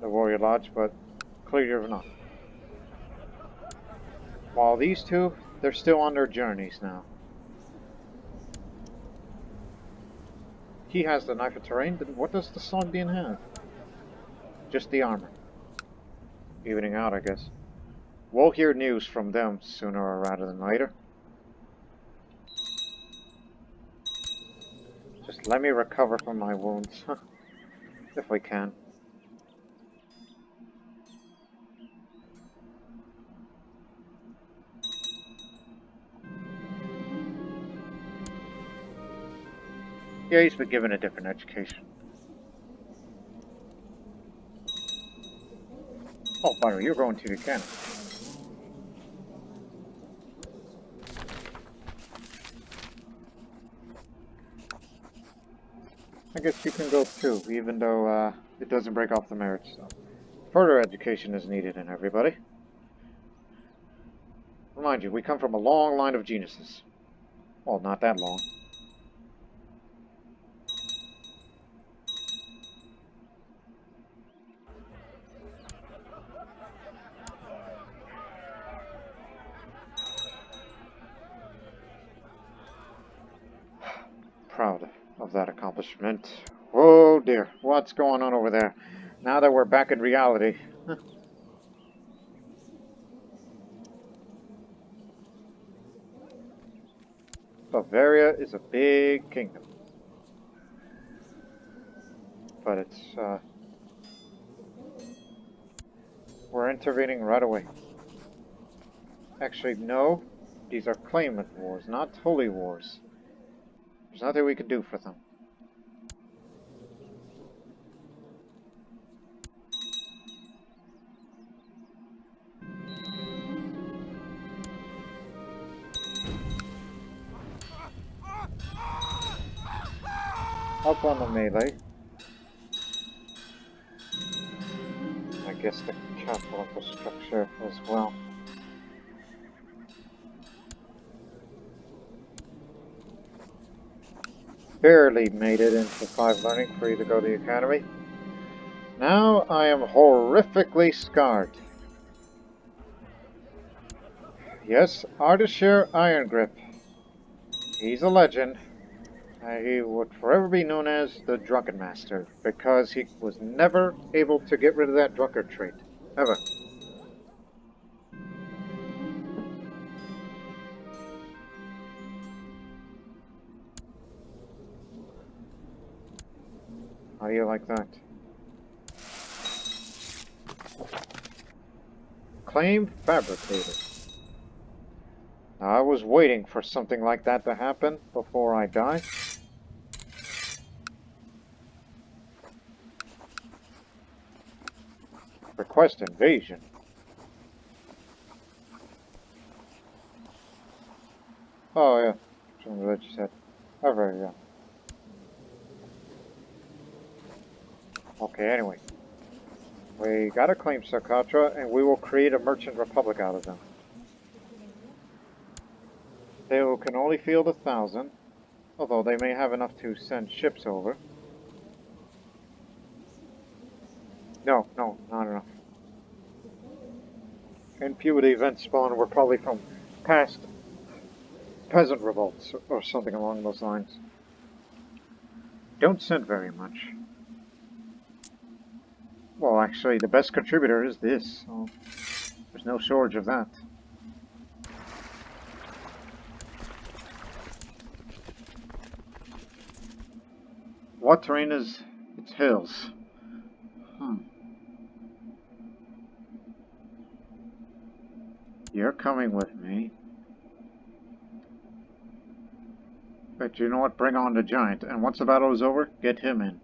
the Warrior Lodge, but clearly you're not. While these two, they're still on their journeys now. He has the Knife of Terrain, then what does the Sogdian have? Just the armor. Evening out, I guess. We'll hear news from them sooner rather than later. Just let me recover from my wounds, if we can. Yeah, he's been given a different education. Oh, by the way, you're going to the cannon. I guess you can go too, even though it doesn't break off the marriage. So. Further education is needed in everybody. Remind you, we come from a long line of geniuses. Well, not that long. Proud of that accomplishment. Oh dear, what's going on over there? Now that we're back in reality. Bavaria is a big kingdom. But it's, we're intervening right away. Actually, no. These are claimant wars, not holy wars. There's nothing we can do for them. Up on the melee. I guess the capital infrastructure as well. Barely made it into 5 learning for you to go to the academy. Now I am horrifically scarred. Yes, Ardeshir Irongrip. He's a legend. He would forever be known as the Drunken Master, because he was never able to get rid of that drunkard trait. Ever. How do you like that? Claim fabricated. Now, I was waiting for something like that to happen before I die. Request invasion. Oh yeah, from the religious head. Oh, very yeah. Okay, anyway. We gotta claim Socotra, and we will create a merchant republic out of them. They can only field 1,000, although they may have enough to send ships over. No, not enough. And few of the events spawned were probably from past peasant revolts, or something along those lines. Don't send very much. Well, actually, the best contributor is this, so there's no shortage of that. What terrain is... It's hills. You're coming with me. But you know what? Bring on the giant. And once the battle is over, get him in.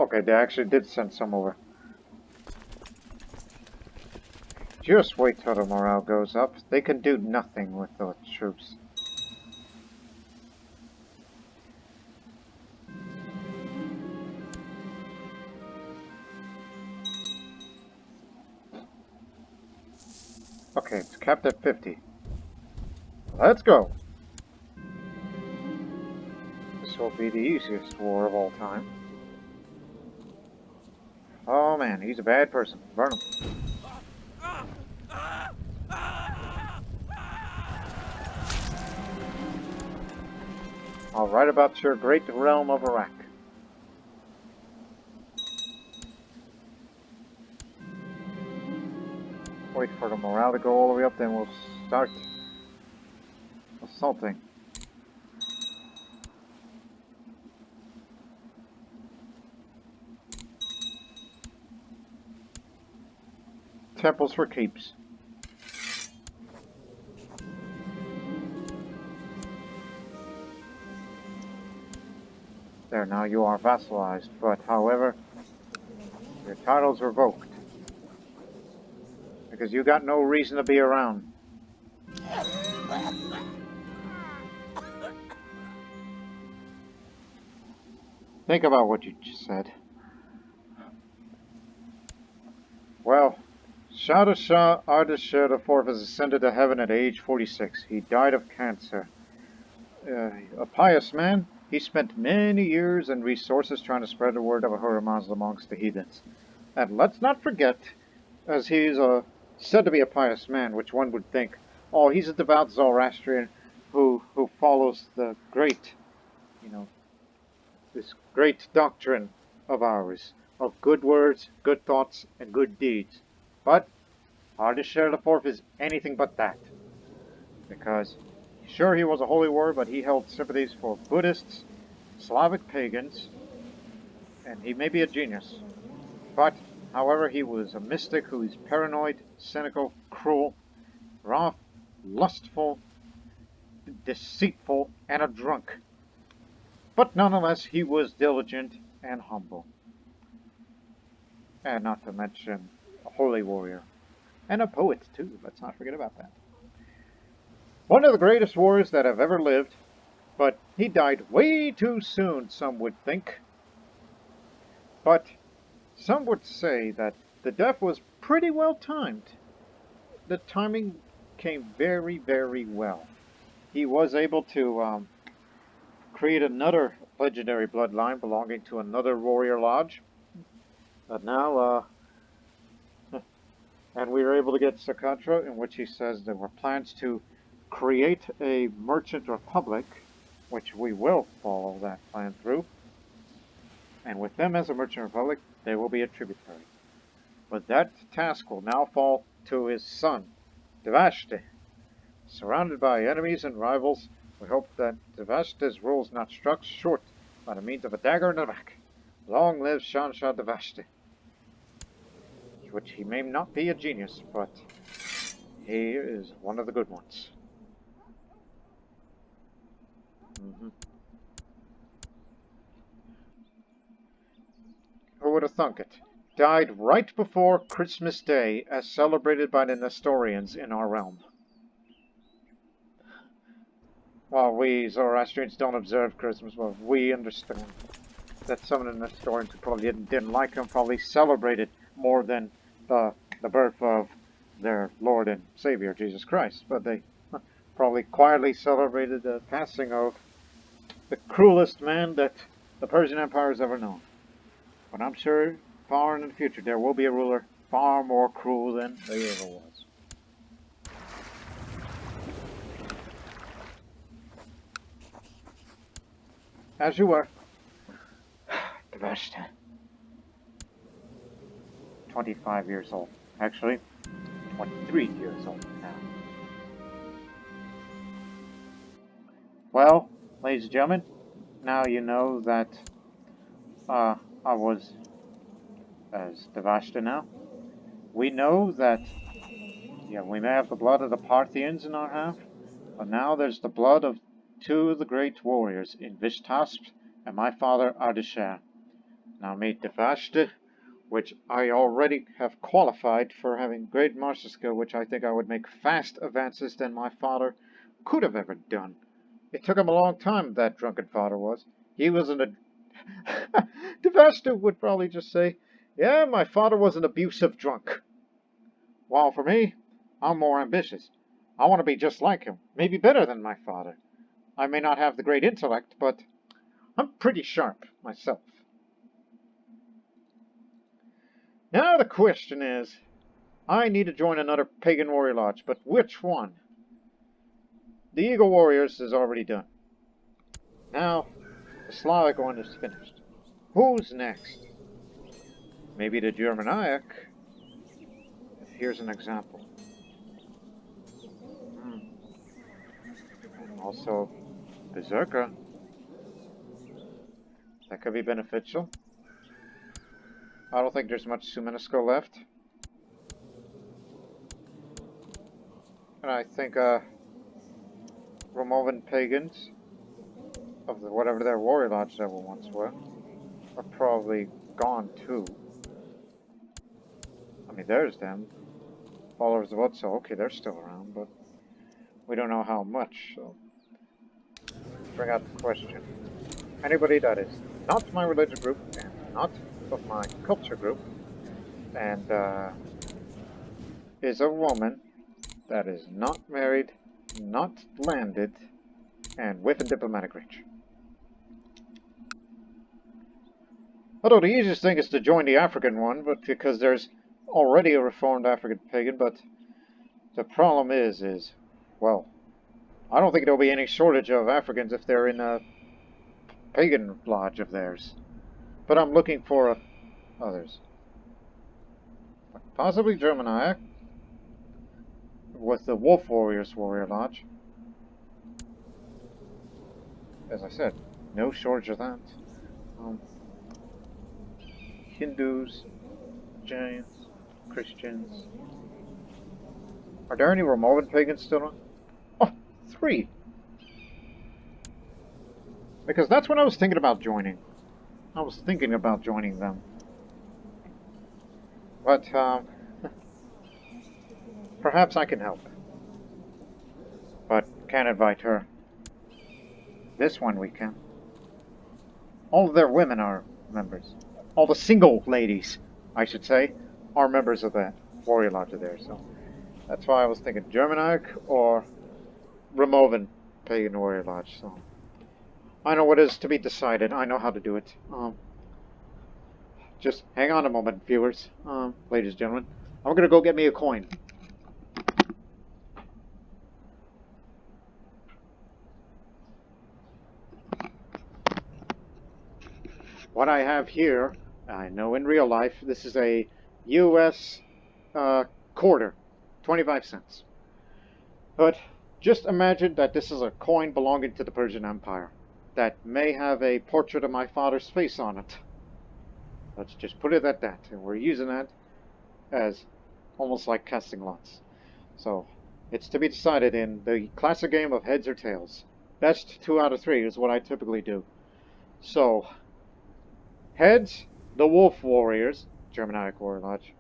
Okay, they actually did send some over. Just wait till the morale goes up. They can do nothing with those troops. Okay, it's capped at 50. Let's go! This will be the easiest war of all time. Oh man, he's a bad person. Burn him. I'll write about your great realm of Iraq. Wait for the morale to go all the way up, then we'll start assaulting. Temples for keeps. There, now you are vassalized, but however, your title's revoked. Because you got no reason to be around. Think about what you just said. Well, Shahanshah Ardeshir IV has ascended to heaven at age 46. He died of cancer. A pious man, he spent many years and resources trying to spread the word of Ahura amongst the heathens. And let's not forget, as he's said to be a pious man, which one would think, oh, he's a devout Zoroastrian who follows the great, this great doctrine of ours, of good words, good thoughts, and good deeds. But Ardeshir IV is anything but that. Because, sure, he was a holy warrior, but he held sympathies for Buddhists, Slavic pagans, and he may be a genius. But, however, he was a mystic who is paranoid, cynical, cruel, wrath, lustful, deceitful, and a drunk. But nonetheless, he was diligent and humble. And not to mention a holy warrior. And a poet, too. Let's not forget about that. One of the greatest warriors that have ever lived, but he died way too soon, some would think. But some would say that the death was pretty well timed. The timing came very, very well. He was able to create another legendary bloodline belonging to another warrior lodge. But now, and we were able to get CK2, in which he says there were plans to create a merchant republic, which we will follow that plan through. And with them as a merchant republic, they will be a tributary. But that task will now fall to his son, Devashti. Surrounded by enemies and rivals, we hope that Devashti's rule is not struck short by the means of a dagger in the back. Long live Shahanshah Devashti. Which he may not be a genius, but he is one of the good ones. Who would have thunk it? Died right before Christmas Day, as celebrated by the Nestorians in our realm. While we Zoroastrians don't observe Christmas, well, we understand that some of the Nestorians who probably didn't like him probably celebrated more than the birth of their Lord and Savior, Jesus Christ. But they probably quietly celebrated the passing of the cruelest man that the Persian Empire has ever known. But I'm sure far in the future there will be a ruler far more cruel than they ever was. As you were. The best. 25 years old. Actually, 23 years old now. Well, ladies and gentlemen, now you know that I was as Devashta now. We know that, yeah, we may have the blood of the Parthians in our half, but now there's the blood of two of the great warriors in Vishtasp and my father Ardeshir. Now me, Devashta, which I already have qualified for having great martial skill, which I think I would make fast advances than my father could have ever done. It took him a long time, that drunken father was. He wasn't a... Devashta would probably just say, yeah, my father was an abusive drunk. While for me, I'm more ambitious. I want to be just like him, maybe better than my father. I may not have the great intellect, but I'm pretty sharp myself. Now the question is, I need to join another pagan warrior lodge, but which one? The Eagle Warriors is already done. Now, the Slavic one is finished. Who's next? Maybe the Germaniac. Here's an example. Also, Berserker. That could be beneficial. I don't think there's much Sumenesco left. And I think, Romovan pagans, of whatever their warrior lodge ever once were, are probably gone too. I mean, there's them. Followers of Utso, okay, they're still around, but we don't know how much, so... Bring out the question. Anybody that is not my religious group, and not of my culture group, and, is a woman that is not married, not landed, and within diplomatic range. Although the easiest thing is to join the African one, but because there's already a reformed African pagan, but the problem is, well, I don't think there'll be any shortage of Africans if they're in a pagan lodge of theirs. But I'm looking for others. Possibly Germaniac, with the Wolf Warriors Warrior Lodge. As I said, no shortage of that. Hindus, Jains, Christians. Are there any Romovan pagans still on? Oh, 3! Because that's what I was thinking about joining. I was thinking about joining them. But, perhaps I can help. But can't invite her. This one we can. All of their women are members. All the single ladies, I should say, are members of that warrior lodge of theirs. So that's why I was thinking Germanic or Romovan pagan warrior lodge. So I know what is to be decided. I know how to do it. Just hang on a moment, viewers, ladies and gentlemen. I'm gonna go get me a coin. What I have here, I know in real life, this is a U.S. quarter, 25 cents. But just imagine that this is a coin belonging to the Persian Empire that may have a portrait of my father's face on it. Let's just put it at that, and we're using that as almost like casting lots. So, it's to be decided in the classic game of heads or tails. Best 2 out of 3 is what I typically do. So, heads, the Wolf Warriors, Germanic Warrior Lodge.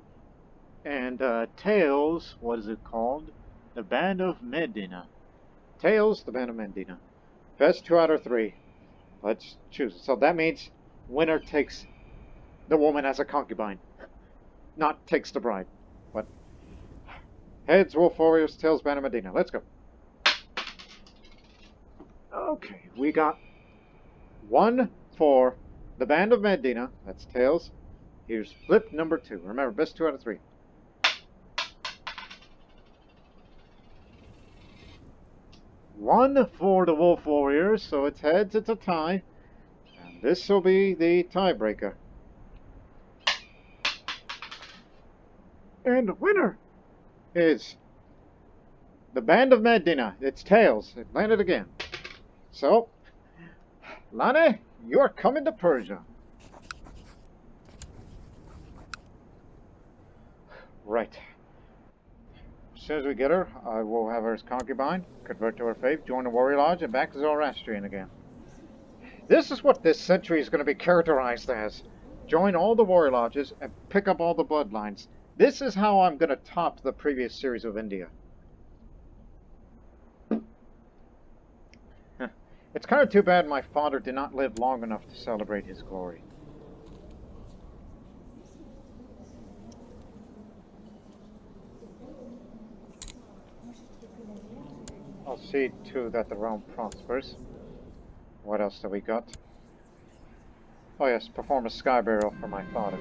And tails, what is it called? The Band of Medina. Tails, the Band of Medina. Best 2 out of 3. Let's choose. So that means winner takes the woman as a concubine. Not takes the bride. But heads, Wolf Warriors, tails, Band of Medina. Let's go. Okay, we got 1 for the Band of Medina. That's tails. Here's flip number 2. Remember, best 2 out of 3. One for the Wolf Warriors, so it's heads, it's a tie. And this will be the tiebreaker. And the winner is the Band of Medina. It's tails. It landed again. So, Lane, you're coming to Persia. Right. As soon as we get her, I will have her as concubine, convert to her faith, join the warrior lodge, and back to Zoroastrian again. This is what this century is going to be characterized as. Join all the warrior lodges and pick up all the bloodlines. This is how I'm going to top the previous series of India. It's kind of too bad my father did not live long enough to celebrate his glory. I'll see too that the realm prospers. What else do we got? Oh yes, perform a sky burial for my father.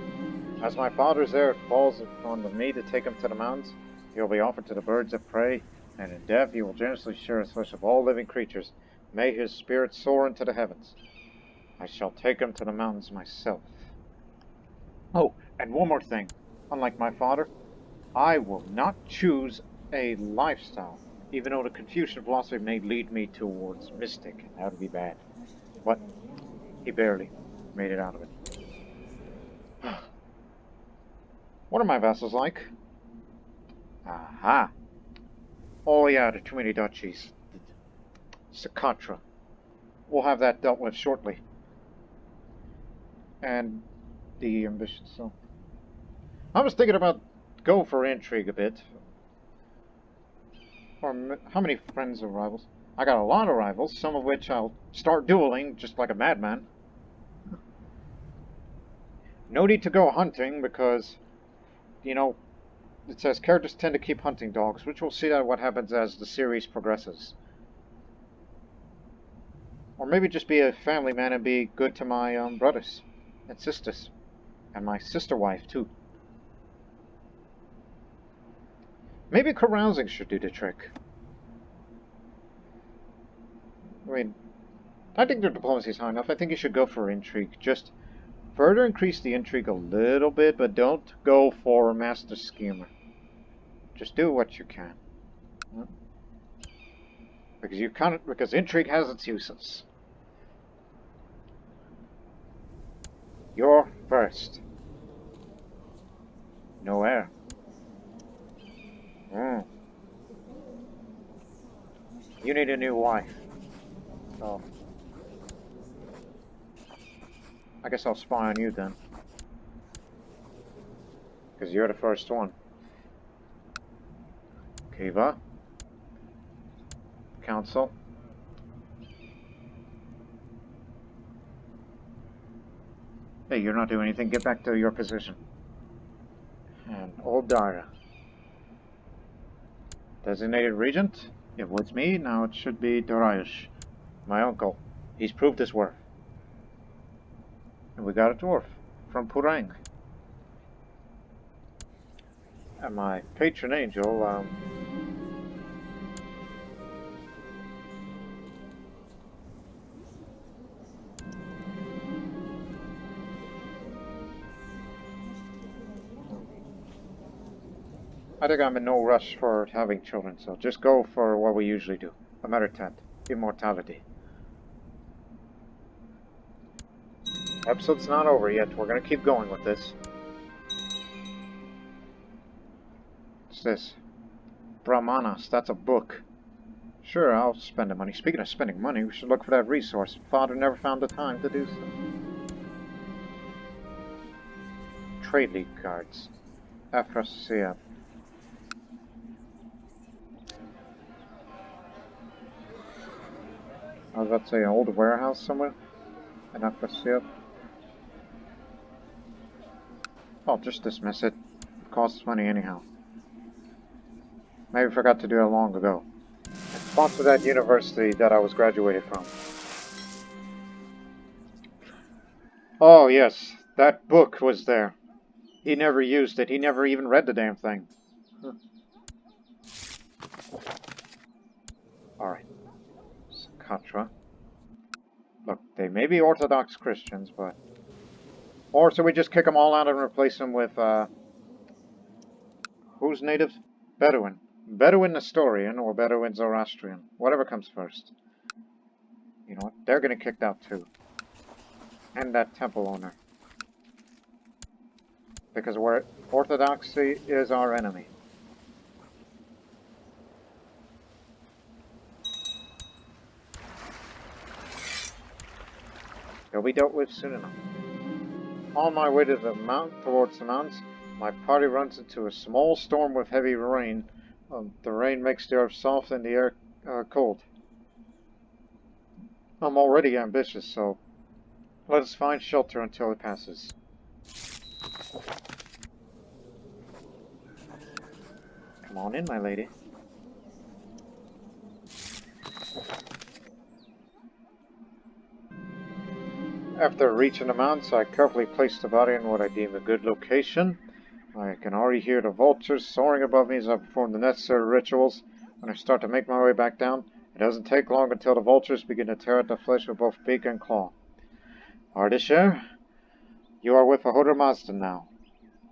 As my father's there, it falls upon me to take him to the mountains. He will be offered to the birds of prey, and in death he will generously share the flesh of all living creatures. May his spirit soar into the heavens. I shall take him to the mountains myself. Oh, and one more thing. Unlike my father, I will not choose a lifestyle, even though the Confucian philosophy may lead me towards mystic, and that would be bad. But he barely made it out of it. What are my vassals like? Aha! Oh yeah, the too many duchies. CK2. We'll have that dealt with shortly. And the ambition, so... I was thinking about go for intrigue a bit. Or how many friends or rivals? I got a lot of rivals, some of which I'll start dueling just like a madman. No need to go hunting because, you know, it says characters tend to keep hunting dogs, which we'll see what happens as the series progresses. Or maybe just be a family man and be good to my brothers and sisters. And my sister wife, too. Maybe carousing should do the trick. I mean, I think their diplomacy is high enough. I think you should go for intrigue. Just further increase the intrigue a little bit, but don't go for a master schemer. Just do what you can. Because intrigue has its uses. You're first. No air. You need a new wife. Oh. I guess I'll spy on you then. Because you're the first one. Kiva. Council. Hey, you're not doing anything. Get back to your position. And old Dara. Designated regent? It was me, now it should be Darius. My uncle. He's proved his worth. And we got a dwarf from Perun. And my patron angel, I think I'm in no rush for having children, so just go for what we usually do. A meritant. Immortality. Episode's not over yet. We're gonna keep going with this. What's this? Brahmanas. That's a book. Sure, I'll spend the money. Speaking of spending money, we should look for that resource. Father never found the time to do so. Trade league cards. Afrosia. I was about to say an old warehouse somewhere. An Afrosia. I'll just dismiss it. It costs money anyhow. Maybe forgot to do it long ago. And sponsor that university that I was graduated from. Oh yes, that book was there. He never used it. He never even read the damn thing. Huh. Alright. CK2. Look, they may be Orthodox Christians, but... Or so we just kick them all out and replace them with, Who's native? Bedouin. Bedouin Nestorian or Bedouin Zoroastrian. Whatever comes first. You know what? They're getting kicked out too. And that temple owner. Because orthodoxy is our enemy. They'll be dealt with soon enough. On my way to towards the mountains, my party runs into a small storm with heavy rain. The rain makes the earth soft and the air cold. I'm already ambitious, so let us find shelter until it passes. Come on in, my lady. After reaching the mountains, I carefully place the body in what I deem a good location. I can already hear the vultures soaring above me as I perform the necessary rituals. When I start to make my way back down, it doesn't take long until the vultures begin to tear at the flesh with both beak and claw. Ardeshir, you are with Ahura Mazda now.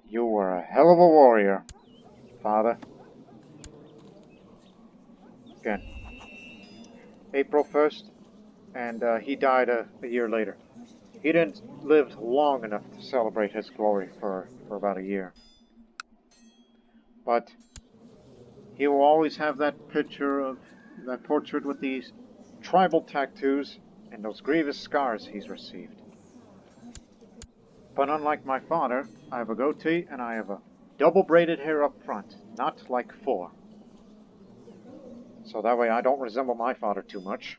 You were a hell of a warrior, father. Again, April 1st, and he died a year later. He didn't live long enough to celebrate his glory for about a year. But he will always have that portrait with these tribal tattoos and those grievous scars he's received. But unlike my father, I have a goatee and I have a double braided hair up front, not like 4. So that way I don't resemble my father too much.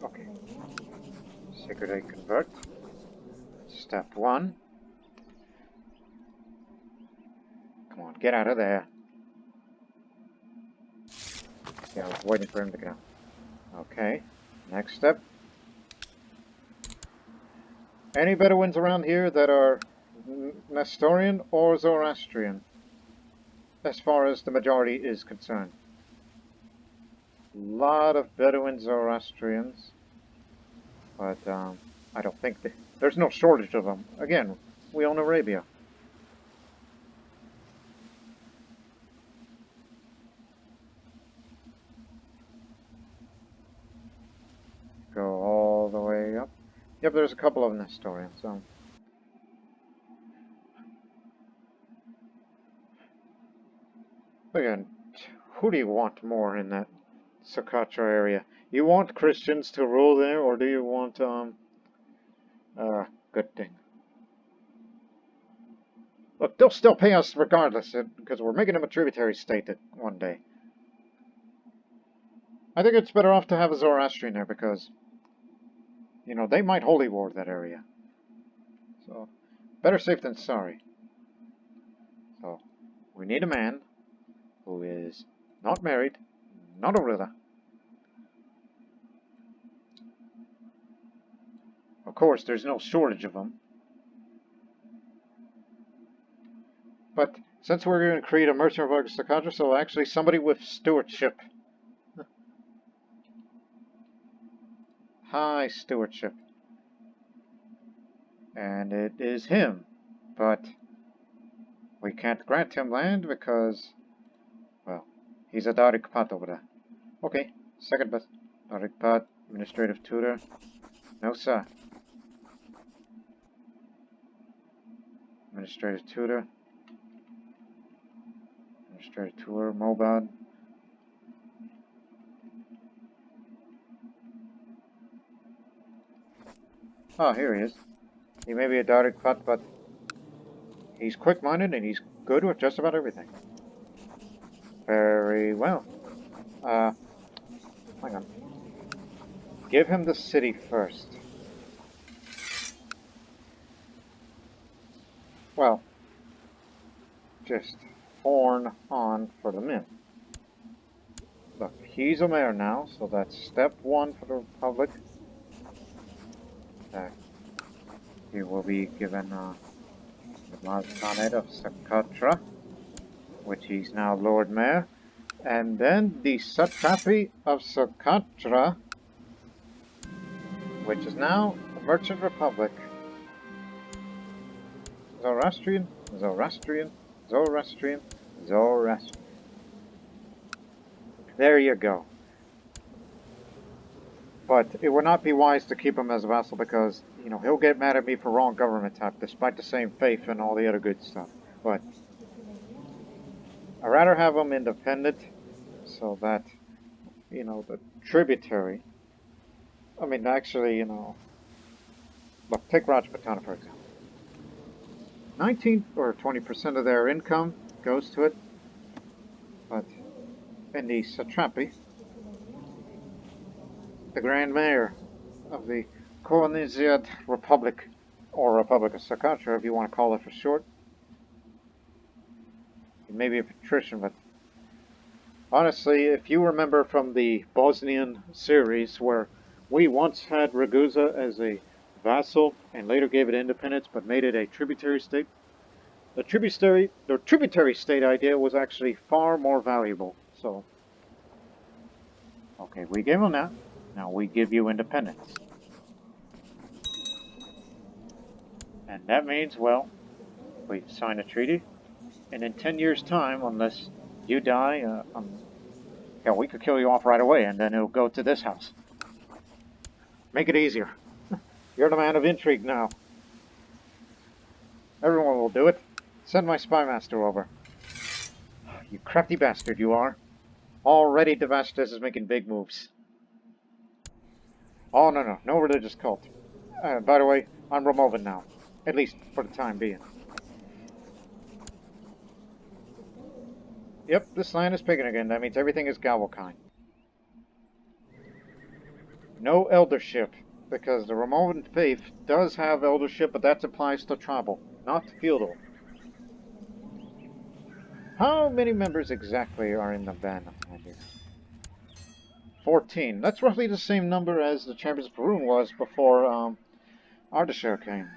Okay. Sacred Egg Convert. Step 1. Come on, get out of there. Yeah, I was waiting for him to get out. Okay. Next step. Any Bedouins around here that are Nestorian or Zoroastrian, as far as the majority is concerned? A lot of Bedouin Zoroastrians, but I don't think there's no shortage of them. Again, we own Arabia. Go all the way up. Yep, there's a couple of Nestorians. So. Again, who do you want more in that CK2 area? You want Christians to rule there, or do you want, good thing. Look, they'll still pay us regardless, because we're making them a tributary state one day. I think it's better off to have a Zoroastrian there, because, you know, they might holy war that area. So, better safe than sorry. So, we need a man who is not married, not a ruler. Of course, there's no shortage of them. But since we're going to create a merchant of CK2, so actually somebody with stewardship. High stewardship. And it is him. But we can't grant him land because, well, he's a Darik Pat over there. Okay, second best. Darik Pat, administrative tutor. No, sir. Administrative tutor. Administrative tutor, Mobad. Oh, here he is. He may be a Darik Pat, but he's quick-minded and he's good with just about everything. Very well. Hang on. Give him the city first. Well, just horn on for the men. Look, he's a mayor now, so that's step 1 for the Republic. He will be given the Mazdanate of CK2. which he's now Lord Mayor, and then the Satrapy of Socotra, which is now a Merchant Republic. Zoroastrian, Zoroastrian, Zoroastrian, Zoroastrian. There you go. But it would not be wise to keep him as a vassal because, you know, he'll get mad at me for wrong government type, despite the same faith and all the other good stuff. But I'd rather have him independent so that, you know, the tributary, I mean, actually, you know, but take Rajputana, for example. 19 or 20% of their income goes to it, but in the Satrapy, the Grand Mayor of the Koniziad Republic, or Republic of Socotra, if you want to call it for short. It may be a patrician, but honestly, if you remember from the Bosnian series, where we once had Ragusa as a vassal and later gave it independence but made it a tributary state, the tributary state idea was actually far more valuable. So, okay, we gave them that. Now we give you independence. And that means, well, we sign a treaty, and in 10 years' time, unless you die, hell, we could kill you off right away, and then it'll go to this house. Make it easier. You're the man of intrigue now. Everyone will do it. Send my spy master over. You crafty bastard, you are. Already Devastus is making big moves. Oh, no, no religious cult. By the way, I'm Romovan now. At least for the time being. Yep, this land is Pagan again. That means everything is Galvokine. No eldership, because the Romovan faith does have eldership, but that applies to tribal, not feudal. How many members exactly are in the band of here? 14. That's roughly the same number as the Champions of Perun was before Ardeshir came.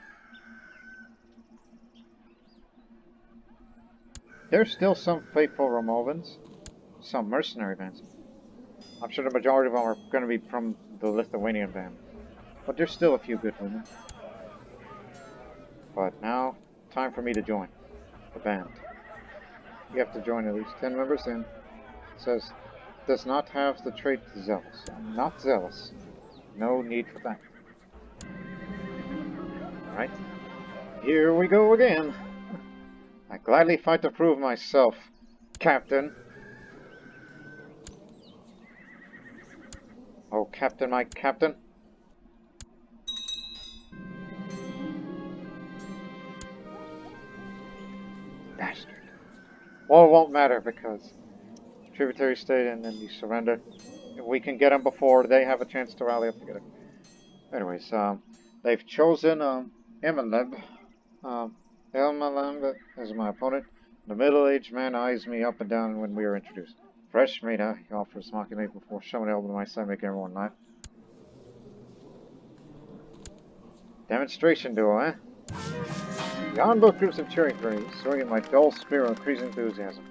There's still some faithful Romovans, some mercenary bands. I'm sure the majority of them are going to be from the Lithuanian band. But there's still a few good women. But now, time for me to join the band. You have to join at least 10 members in. It says, does not have the trait zealous. I'm not zealous. No need for that. Alright. Here we go again. I gladly fight to prove myself, Captain. Oh, Captain, my Captain. Bastard. Well, it won't matter because tributary state and then you surrender. We can get them before they have a chance to rally up together. Anyways, they've chosen Emeleb. Elmalem is my opponent. The middle-aged man eyes me up and down when we are introduced. Fresh meat, huh? He offers mockingly before shoving an elbow to my side, making everyone laugh. Demonstration duel, eh? The onboard groups of cheering for me, swinging my dull spear with increasing enthusiasm.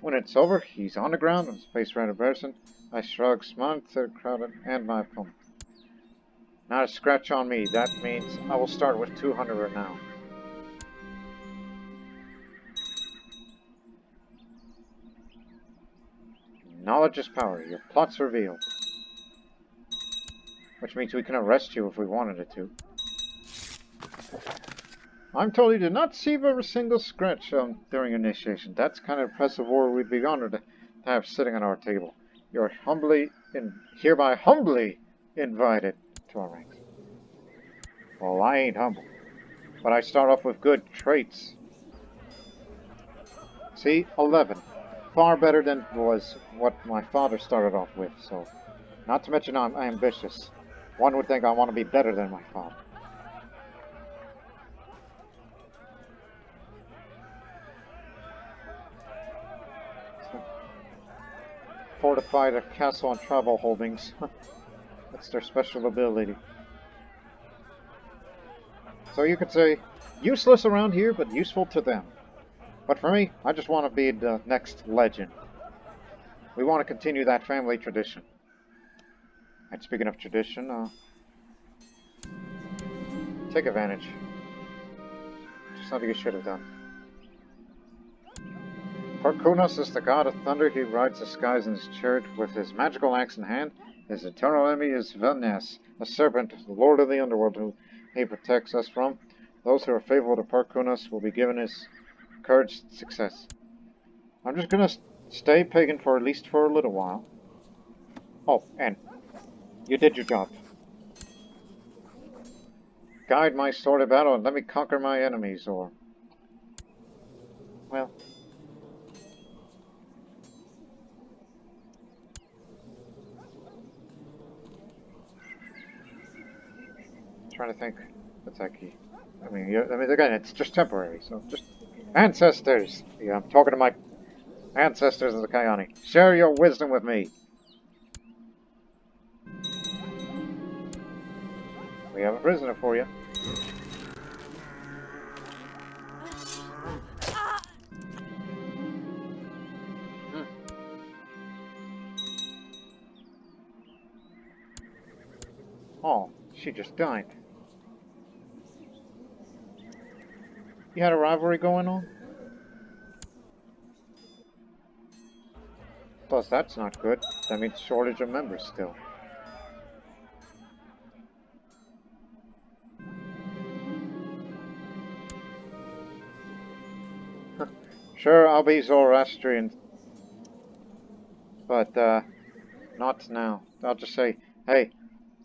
When it's over, he's on the ground and his face red in person. I shrug, smiling to the crowd and my opponent. Not a scratch on me. That means I will start with 200 now. Knowledge is power. Your plot's revealed. Which means we can arrest you if we wanted it to. I'm told you did not see a single scratch during initiation. That's kind of impressive war we'd be honored to have sitting on our table. You're hereby humbly invited to our ranks. Well, I ain't humble. But I start off with good traits. See? 11. Far better than was what my father started off with, so... Not to mention I'm ambitious. One would think I want to be better than my father. Fortify the castle and travel holdings. That's their special ability. So you could say, useless around here, but useful to them. But for me, I just want to be the next legend. We want to continue that family tradition. And speaking of tradition, take advantage. Just something you should have done. Perun is the god of thunder. He rides the skies in his chariot with his magical axe in hand. His eternal enemy is Venus, a serpent, the lord of the underworld, who he protects us from. Those who are faithful to Perun will be given his courage success. I'm just gonna stay pagan for at least for a little while. Oh, and you did your job. Guide my sword to battle and let me conquer my enemies, or... well... I'm trying to think. What's that key? I mean, again, it's just temporary, so just... Ancestors! Yeah, I'm talking to my ancestors of the Kayani. Share your wisdom with me! We have a prisoner for you. Oh, she just died. You had a rivalry going on? Plus, that's not good. That means shortage of members still. Sure, I'll be Zoroastrian. But, not now. I'll just say, hey,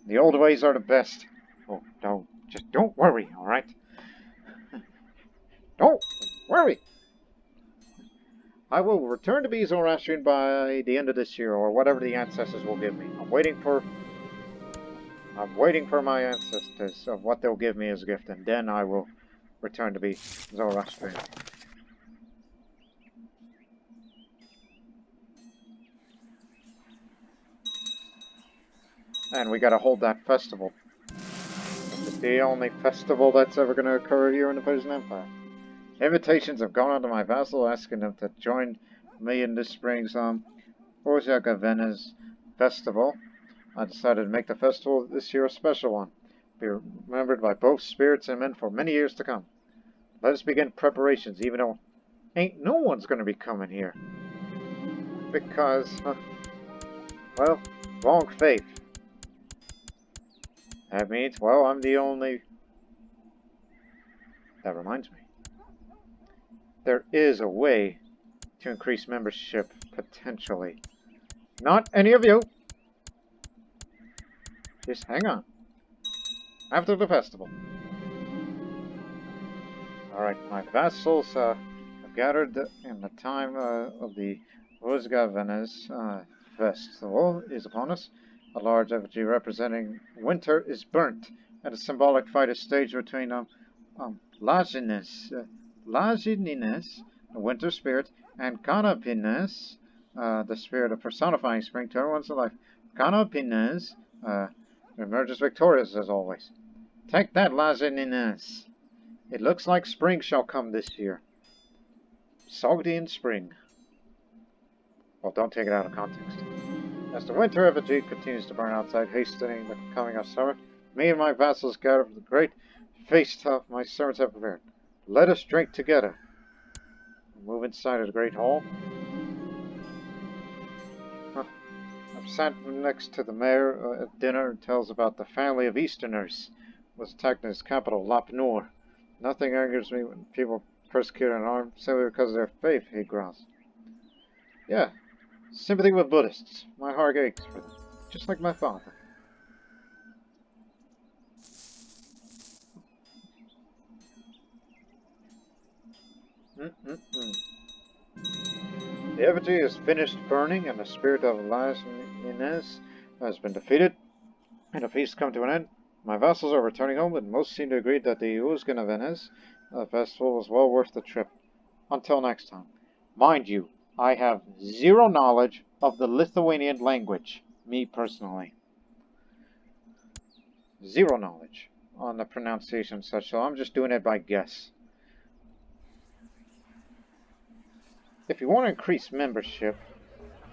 the old ways are the best. Oh, don't worry, alright? Don't worry! I will return to be Zoroastrian by the end of this year, or whatever the ancestors will give me. I'm waiting for my ancestors of what they'll give me as a gift, and then I will return to be Zoroastrian. And we gotta hold that festival. It's the only festival that's ever gonna occur here in the Persian Empire. Invitations have gone out to my vassal asking them to join me in this spring's Vena's festival. I decided to make the festival this year a special one. Be remembered by both spirits and men for many years to come. Let us begin preparations, even though ain't no one's gonna be coming here. Because, well, wrong faith. That means, well, I'm the only... That reminds me. There is a way to increase membership, potentially. Not any of you! Just hang on. After the festival. Alright, my vassals have gathered in the time of the Vena's festival is upon us. A large effigy representing winter is burnt, and a symbolic fight is staged between Laginis, the winter spirit, and Canopines, the spirit of personifying spring to everyone's life. Canopines emerges victorious as always. Take that, Laginis! It looks like spring shall come this year. Sogdian spring. Well, don't take it out of context. As the winter effigy continues to burn outside, hastening the coming of summer, me and my vassals gather for the great feast my servants have prepared. Let us drink together. Move inside of the great hall. I'm sat next to the mayor at dinner and tells about the family of Easterners was attacked in his capital, Lop Nur. Nothing angers me when people persecute and harm simply because of their faith, he growls. Yeah, sympathy with Buddhists. My heart aches for them, just like my father. The effigy is finished burning, and the spirit of Elias Inez has been defeated, and the feast come to an end. My vassals are returning home, and most seem to agree that the Uzgana Venez festival was well worth the trip. Until next time. Mind you, I have zero knowledge of the Lithuanian language, me personally. Zero knowledge on the pronunciation and such, so I'm just doing it by guess. If you want to increase membership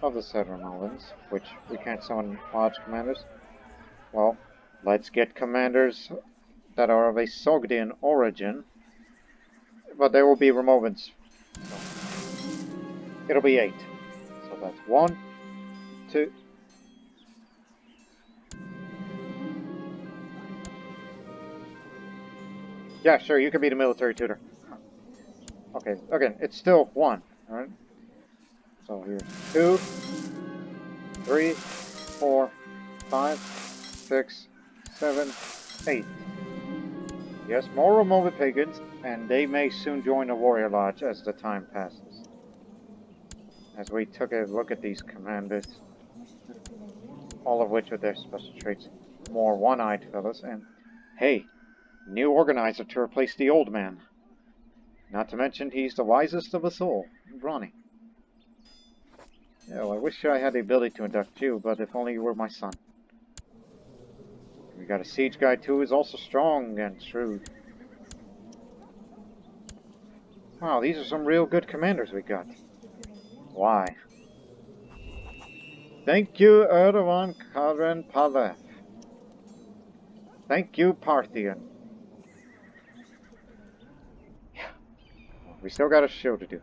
of the said Removans, which we can't summon large commanders, well, let's get commanders that are of a Sogdian origin, but they will be Removans. So it'll be 8. So that's 1, 2. Yeah, sure, you can be the military tutor. Okay, again, it's still 1, alright? So here's 2, 3, 4, 5, 6, 7, 8. Yes, more remote pagans, and they may soon join the warrior lodge as the time passes. As we took a look at these commanders, all of which with their special traits, more one-eyed fellows, and hey, new organizer to replace the old man. Not to mention he's the wisest of us all, Ronnie. Yeah, well, I wish I had the ability to induct you, but if only you were my son. We got a siege guy too, who's also strong and shrewd. Wow, these are some real good commanders we got. Why? Thank you, Erdogan Karen Palev. Thank you, Parthian. Yeah, well, we still got a show to do.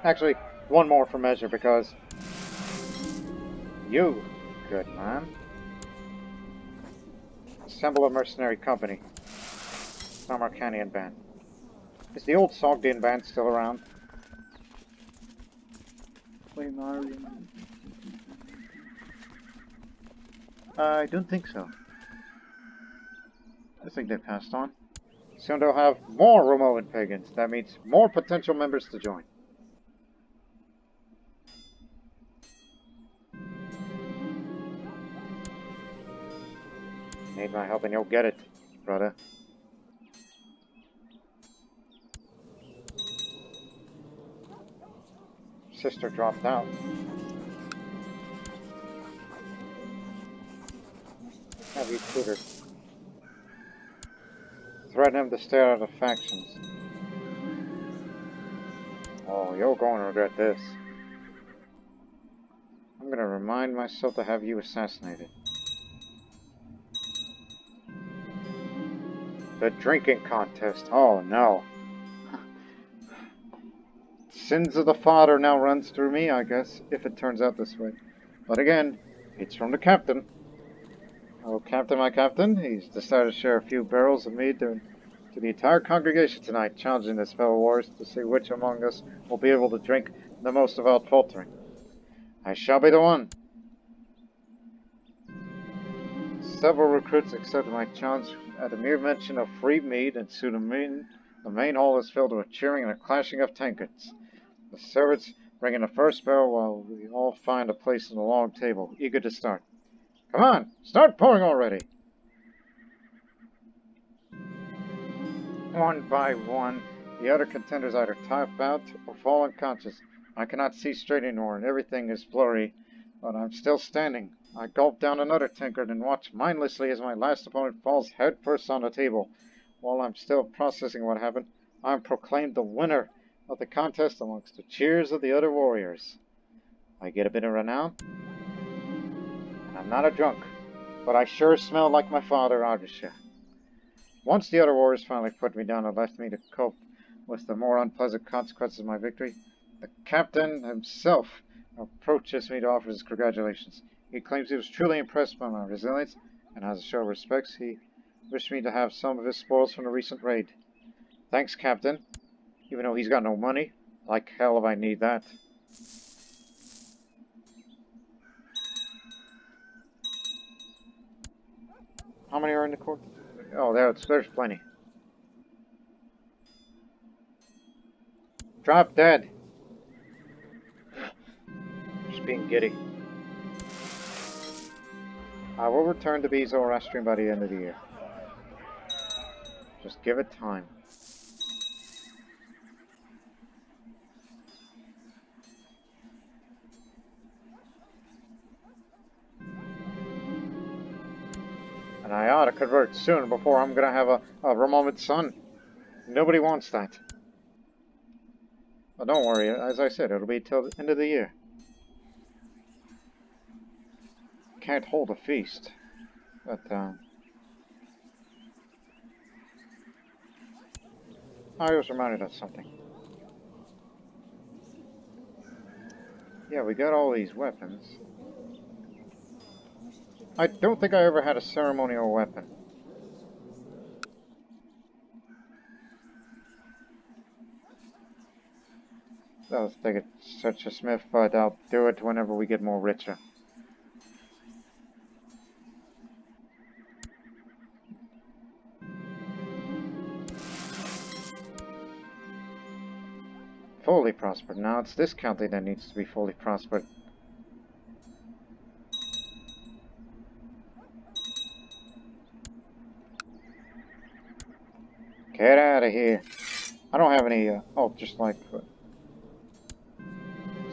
Actually, one more for measure, because you, good man, assemble a mercenary company. Some Arcanian band. Is the old Sogdian band still around? I don't think so. I think they passed on. Soon they'll have more Romulan pagans. That means more potential members to join. Need my help and you'll get it, brother. Sister dropped out. Have you tutored? Threaten him to stay out of the factions. Oh, you're going to regret this. I'm going to remind myself to have you assassinated. The drinking contest. Oh, no. Sins of the father now runs through me, I guess, if it turns out this way. But again, it's from the captain. Oh, Captain, my captain, he's decided to share a few barrels of mead to the entire congregation tonight, challenging his fellow warriors to see which among us will be able to drink the most without faltering. I shall be the one. Several recruits accepted my challenge at the mere mention of free mead, and soon the main hall is filled with cheering and a clashing of tankards. The servants bring in the first barrel while we all find a place on the long table, eager to start. Come on, start pouring already! One by one, the other contenders either tap out or fall unconscious. I cannot see straight anymore, and everything is blurry, but I'm still standing. I gulp down another tankard and watch mindlessly as my last opponent falls headfirst on the table. While I'm still processing what happened, I'm proclaimed the winner of the contest amongst the cheers of the other warriors. I get a bit of renown, and I'm not a drunk, but I sure smell like my father, Ardeshir. Once the other warriors finally put me down and left me to cope with the more unpleasant consequences of my victory, the captain himself approaches me to offer his congratulations. He claims he was truly impressed by my resilience, and as a show of respect, he wished me to have some of his spoils from the recent raid. Thanks, Captain, even though he's got no money. Like hell if I need that. How many are in the court? Oh, there's plenty. Drop dead. Just being giddy. I will return to be Zoroastrian by the end of the year. Just give it time. And I ought to convert soon before I'm gonna have a remote son. Nobody wants that. But don't worry, as I said, it'll be till the end of the year. Can't hold a feast. But, I was reminded of something. Yeah, we got all these weapons. I don't think I ever had a ceremonial weapon. I'll take it such a smith, but I'll do it whenever we get more richer. Fully prospered. Now it's this county that needs to be fully prospered. Get out of here. I don't have any, oh, just like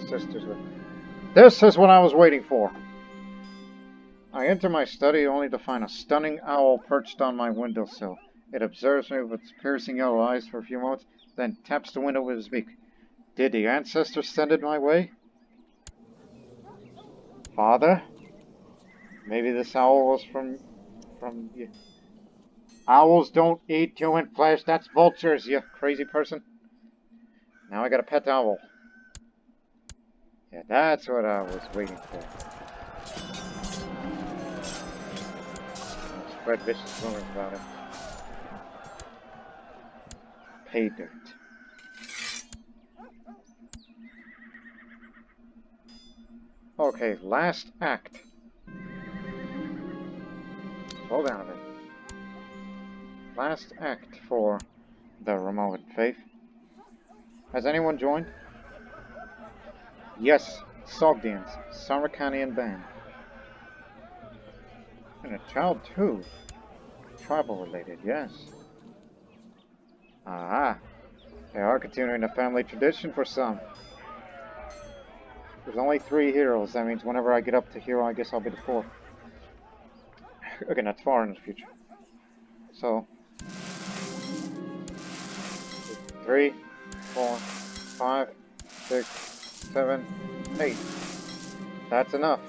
sisters with. This is what I was waiting for. I enter my study only to find a stunning owl perched on my windowsill. It observes me with its piercing yellow eyes for a few moments, then taps the window with his beak. Did the ancestors send it my way? Father? Maybe this owl was from you. Owls don't eat human flesh. That's vultures, you crazy person. Now I got a pet owl. Yeah, that's what I was waiting for. I'll spread vicious rumors about it. Pay dirt. Okay, last act. Slow down a bit. Last act for the remote faith. Has anyone joined? Yes, Sogdians, Samarkanian band. And a child too. Tribal related, yes. Ah, they are continuing a family tradition for some. There's only 3 heroes. That means whenever I get up to hero, I guess I'll be the 4th. Again, that's far in the future. So, 3, 4, 5, 6, 7, 8. That's enough.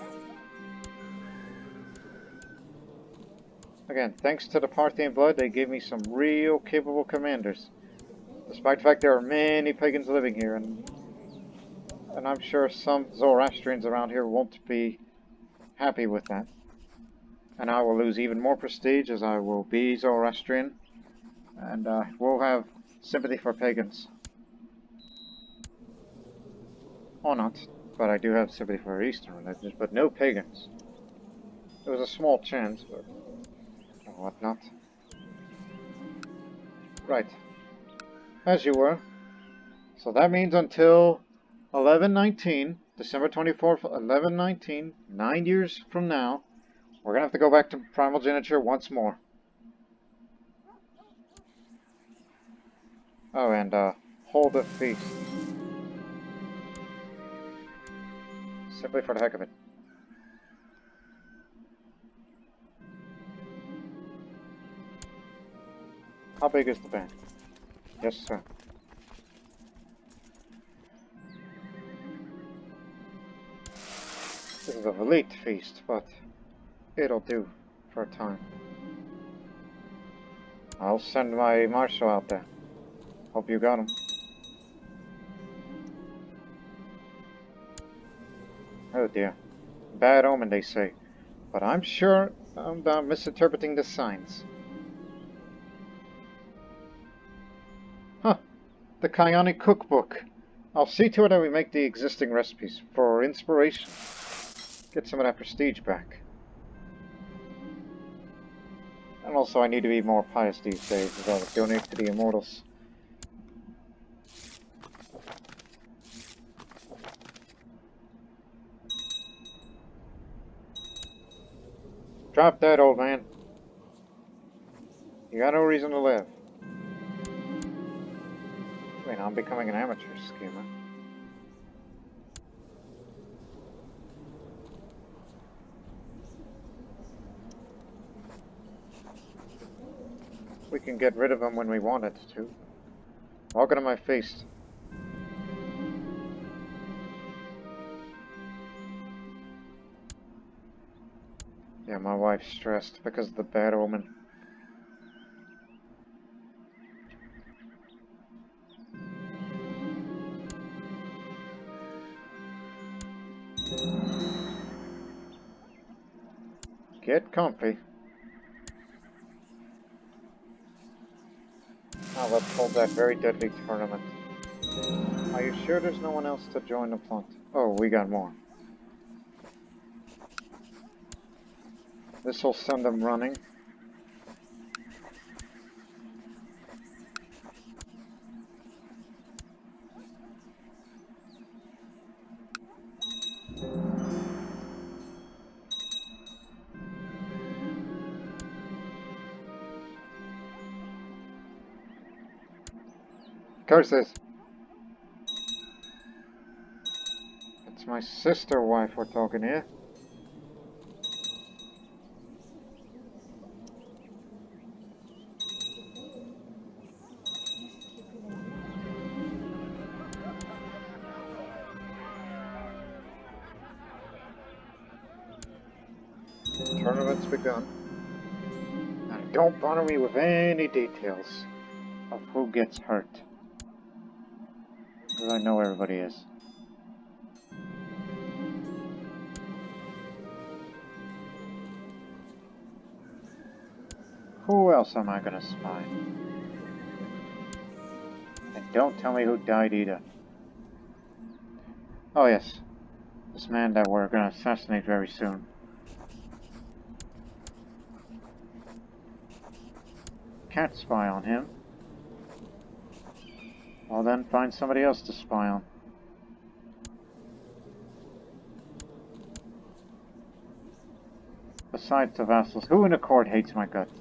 Again, thanks to the Parthian blood, they gave me some real capable commanders. Despite the fact there are many pagans living here, and I'm sure some Zoroastrians around here won't be happy with that. And I will lose even more prestige as I will be Zoroastrian, and we'll have sympathy for pagans. Or not, but I do have sympathy for Eastern religions, but no pagans. It was a small chance, but whatnot. Right. As you were. So that means until 11/19, December 24th, 11/19, 9 years from now, we're going to have to go back to primal geniture once more. Oh, and hold a feast. Simply for the heck of it. How big is the band? Yes, sir. This is a elite feast, but it'll do for a time. I'll send my marshal out there. Hope you got him. Oh dear. Bad omen, they say. But I'm sure I'm misinterpreting the signs. Huh. The Kyonic cookbook. I'll see to it that we make the existing recipes for inspiration. Get some of that prestige back. And also I need to be more pious these days as I donate to the immortals. Drop that, old man. You got no reason to live. I mean, I'm becoming an amateur schemer. We can get rid of him when we wanted to. Walk into my face. Yeah, my wife's stressed because of the bad omen. Get comfy. Now let's hold that very deadly tournament. Are you sure there's no one else to join the plot? Oh, we got more. This'll send them running. Curses! It's my sister wife we're talking here. Tournament's begun. And don't bother me with any details of who gets hurt. Because I know everybody is. Who else am I gonna spy? And don't tell me who died either. Oh yes, this man that we're gonna assassinate very soon. Can't spy on him. Well then, find somebody else to spy on. Besides the vassals, who in the court hates my guts?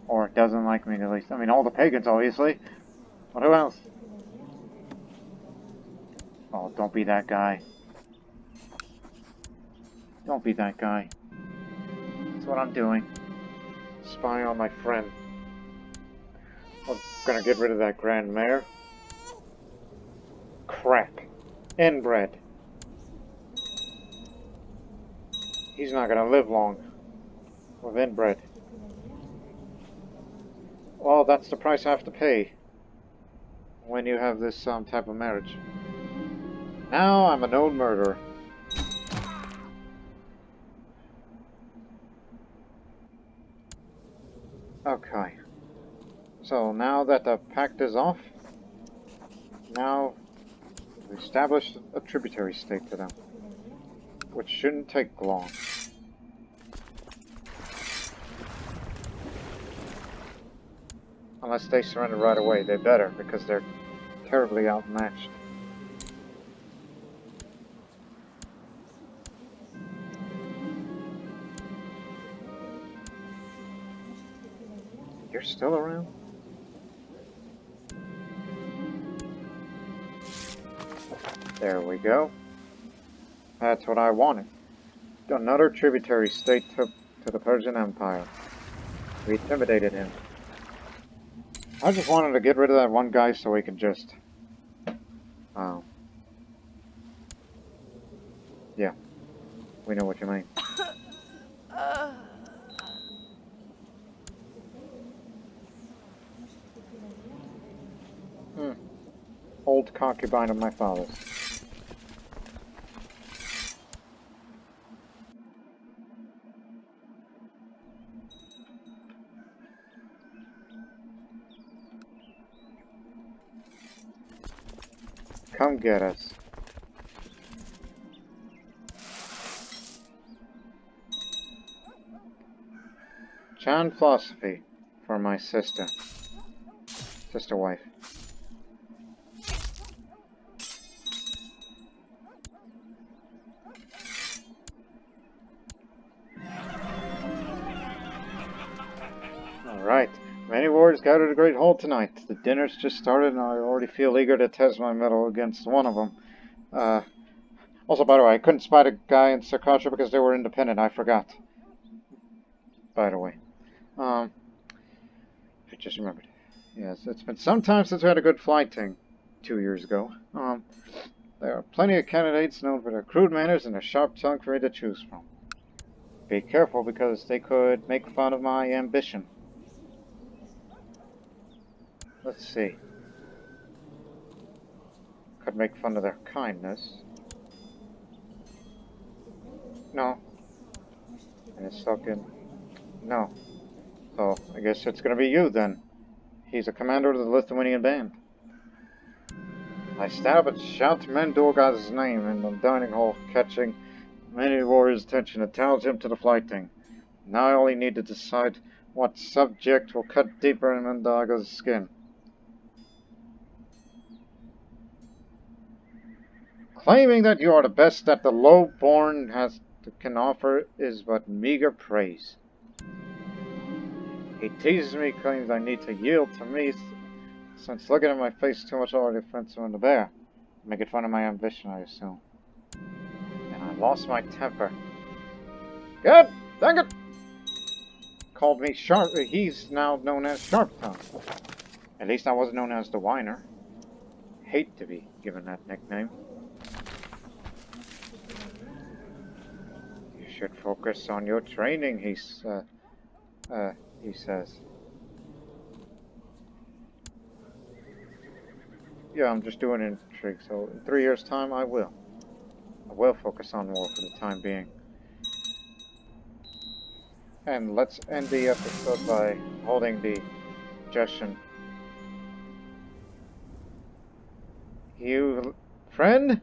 Or doesn't like me at least. I mean, all the pagans, obviously. But who else? Oh, don't be that guy. Don't be that guy. That's what I'm doing. Spy on my friend. We're gonna get rid of that Grand Mayor. Crap. Inbred. He's not gonna live long with inbred. Well, that's the price I have to pay when you have this type of marriage. Now I'm a known murderer. Okay. So now that the pact is off, now we establish a tributary state to them, which shouldn't take long. Unless they surrender right away, they better, because they're terribly outmatched. You're still around? There we go. That's what I wanted. Another tributary state to the Persian Empire. We intimidated him. I just wanted to get rid of that one guy so we could just... yeah. We know what you mean. Old concubine of my father's. Come get us. Chan philosophy for my sister wife. Alright, many warriors gathered at the Great Hall tonight. The dinner's just started and I already feel eager to test my mettle against one of them. Also, by the way, I couldn't spy the guy in CK2 because they were independent, I forgot. by the way. I just remembered. Yes, it's been some time since we had a good flight thing 2 years ago. There are plenty of candidates known for their crude manners and their sharp tongue for me to choose from. Be careful because they could make fun of my ambition. Let's see. Could make fun of their kindness. No. And it's Sogdian. No. So, I guess it's gonna be you then. He's a commander of the Lithuanian band. I stand up and shout Mendorga's name in the dining hall, catching many warriors' attention and tells him to the flight thing. Now I only need to decide what subject will cut deeper in Mendorga's skin. Claiming that you are the best that the low-born can offer is but meager praise. He teases me, claims I need to yield to me, since looking at my face too much already offends him in the bear. Making fun of my ambition, I assume. And I lost my temper. God dang it! Called me Sharp. He's now known as Sharp Tongue. At least I wasn't known as the Whiner. Hate to be given that nickname. You should focus on your training, he says. Yeah, I'm just doing intrigue, so in 3 years' time I will. I will focus on war for the time being. And let's end the episode by holding the suggestion. You, friend?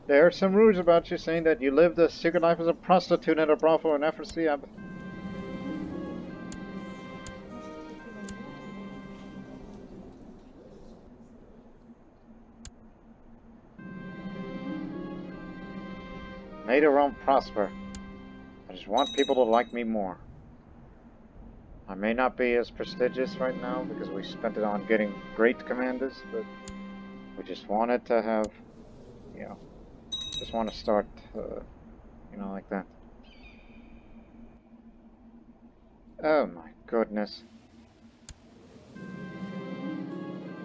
There are some rumors about you saying that you lived a secret life as a prostitute at a brothel in Ephesus. May the realm prosper. I just want people to like me more. I may not be as prestigious right now because we spent it on getting great commanders, but we just wanted to have, just want to start, like that. Oh my goodness.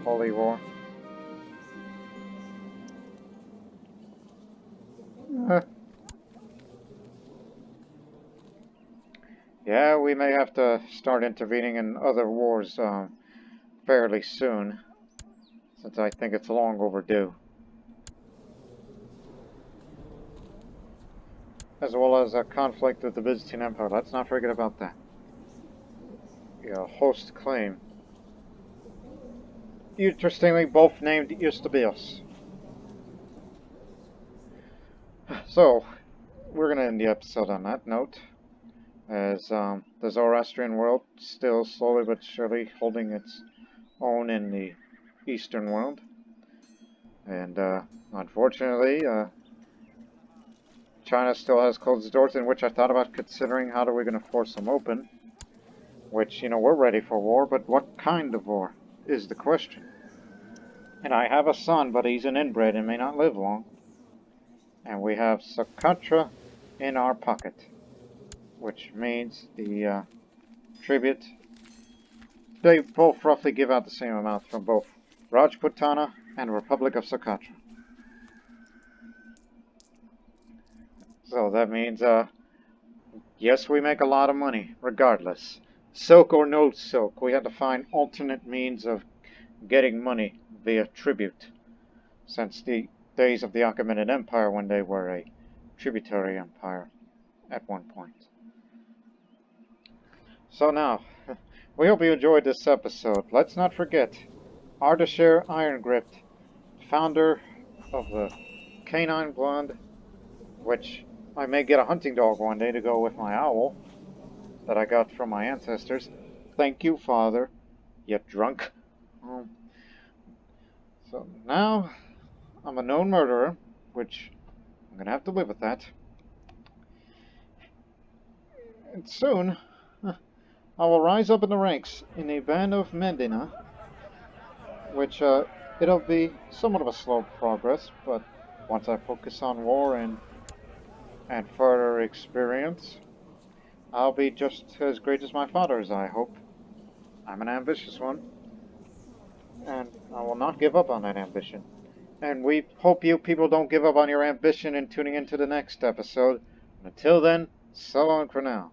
Holy war. Yeah, we may have to start intervening in other wars fairly soon, since I think it's long overdue. As well as a conflict with the Byzantine Empire. Let's not forget about that. Host claim. Interestingly, both named Eusebius. So, we're going to end the episode on that note. As the Zoroastrian world still slowly but surely holding its own in the Eastern world. And unfortunately, China still has closed doors, in which I thought about considering how are we going to force them open. Which, we're ready for war, but what kind of war is the question. And I have a son, but he's an inbred and may not live long. And we have Sakatra in our pocket. Which means the tribute, they both roughly give out the same amount from both Rajputana and Republic of Sakatra. So that means, yes, we make a lot of money, regardless. Silk or no silk, we had to find alternate means of getting money via tribute, since the days of the Achaemenid Empire when they were a tributary empire at one point. So now, we hope you enjoyed this episode. Let's not forget, Ardeshir Irongrip, founder of the Canine Blonde, which I may get a hunting dog one day to go with my owl that I got from my ancestors. Thank you, Father, you drunk. So now, I'm a known murderer, which I'm going to have to live with that. And soon, I will rise up in the ranks in the band of Mendina, which it'll be somewhat of a slow progress, but once I focus on war and further experience, I'll be just as great as my father is, I hope. I'm an ambitious one, and I will not give up on that ambition. And we hope you people don't give up on your ambition in tuning into the next episode. And until then, so long for now.